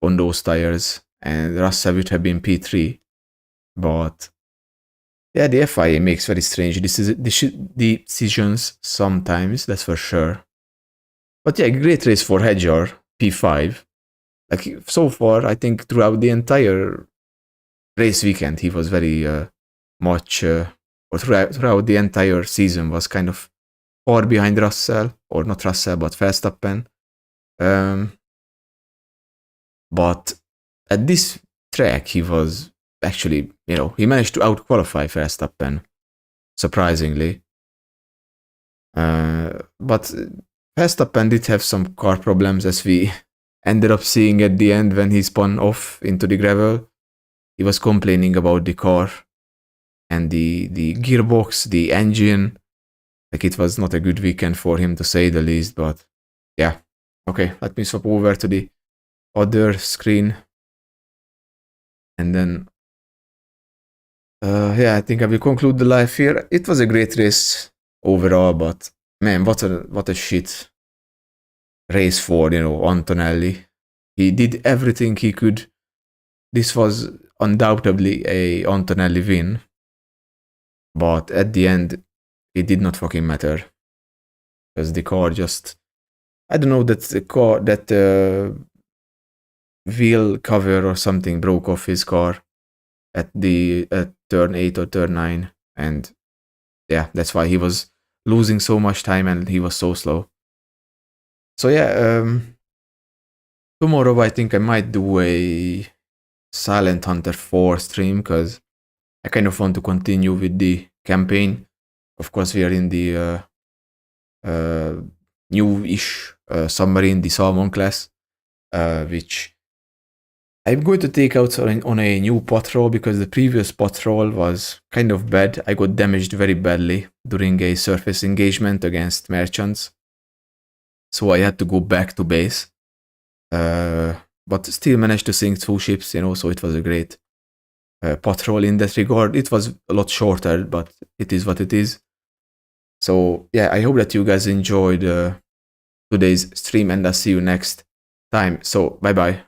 on those tires, and Russell would have been P3. But yeah, the FIA makes very strange decisions sometimes, that's for sure. But yeah, great race for Hedger, P5. Like so far, I think throughout the entire race weekend, he was very much, or throughout the entire season, was kind of far behind Russell, or not Russell, but Verstappen. But at this track, he was actually, he managed to out-qualify Verstappen, surprisingly. But Verstappen did have some car problems, as we ended up seeing at the end when he spun off into the gravel. He was complaining about the car and the gearbox, the engine. Like, it was not a good weekend for him, to say the least. But yeah, okay, let me swap over to the other screen. And then yeah, I think I will conclude the live here. It was a great race overall, but man, what a shit race for, Antonelli. He did everything he could. This was undoubtedly a Antonelli win, but at the end, it did not fucking matter, because the car just, I don't know, that wheel cover or something broke off his car at turn 8 or turn 9, and yeah, that's why he was losing so much time and he was so slow. So yeah, tomorrow I think I might do a Silent Hunter 4 stream, because I kind of want to continue with the campaign. Of course, we are in the new-ish submarine, the Salmon class, which I'm going to take out on a new patrol, because the previous patrol was kind of bad. I got damaged very badly during a surface engagement against merchants, so I had to go back to base. But still managed to sink 2 ships, so it was a great patrol in that regard. It was a lot shorter, but it is what it is. So yeah, I hope that you guys enjoyed today's stream, and I'll see you next time. So bye bye.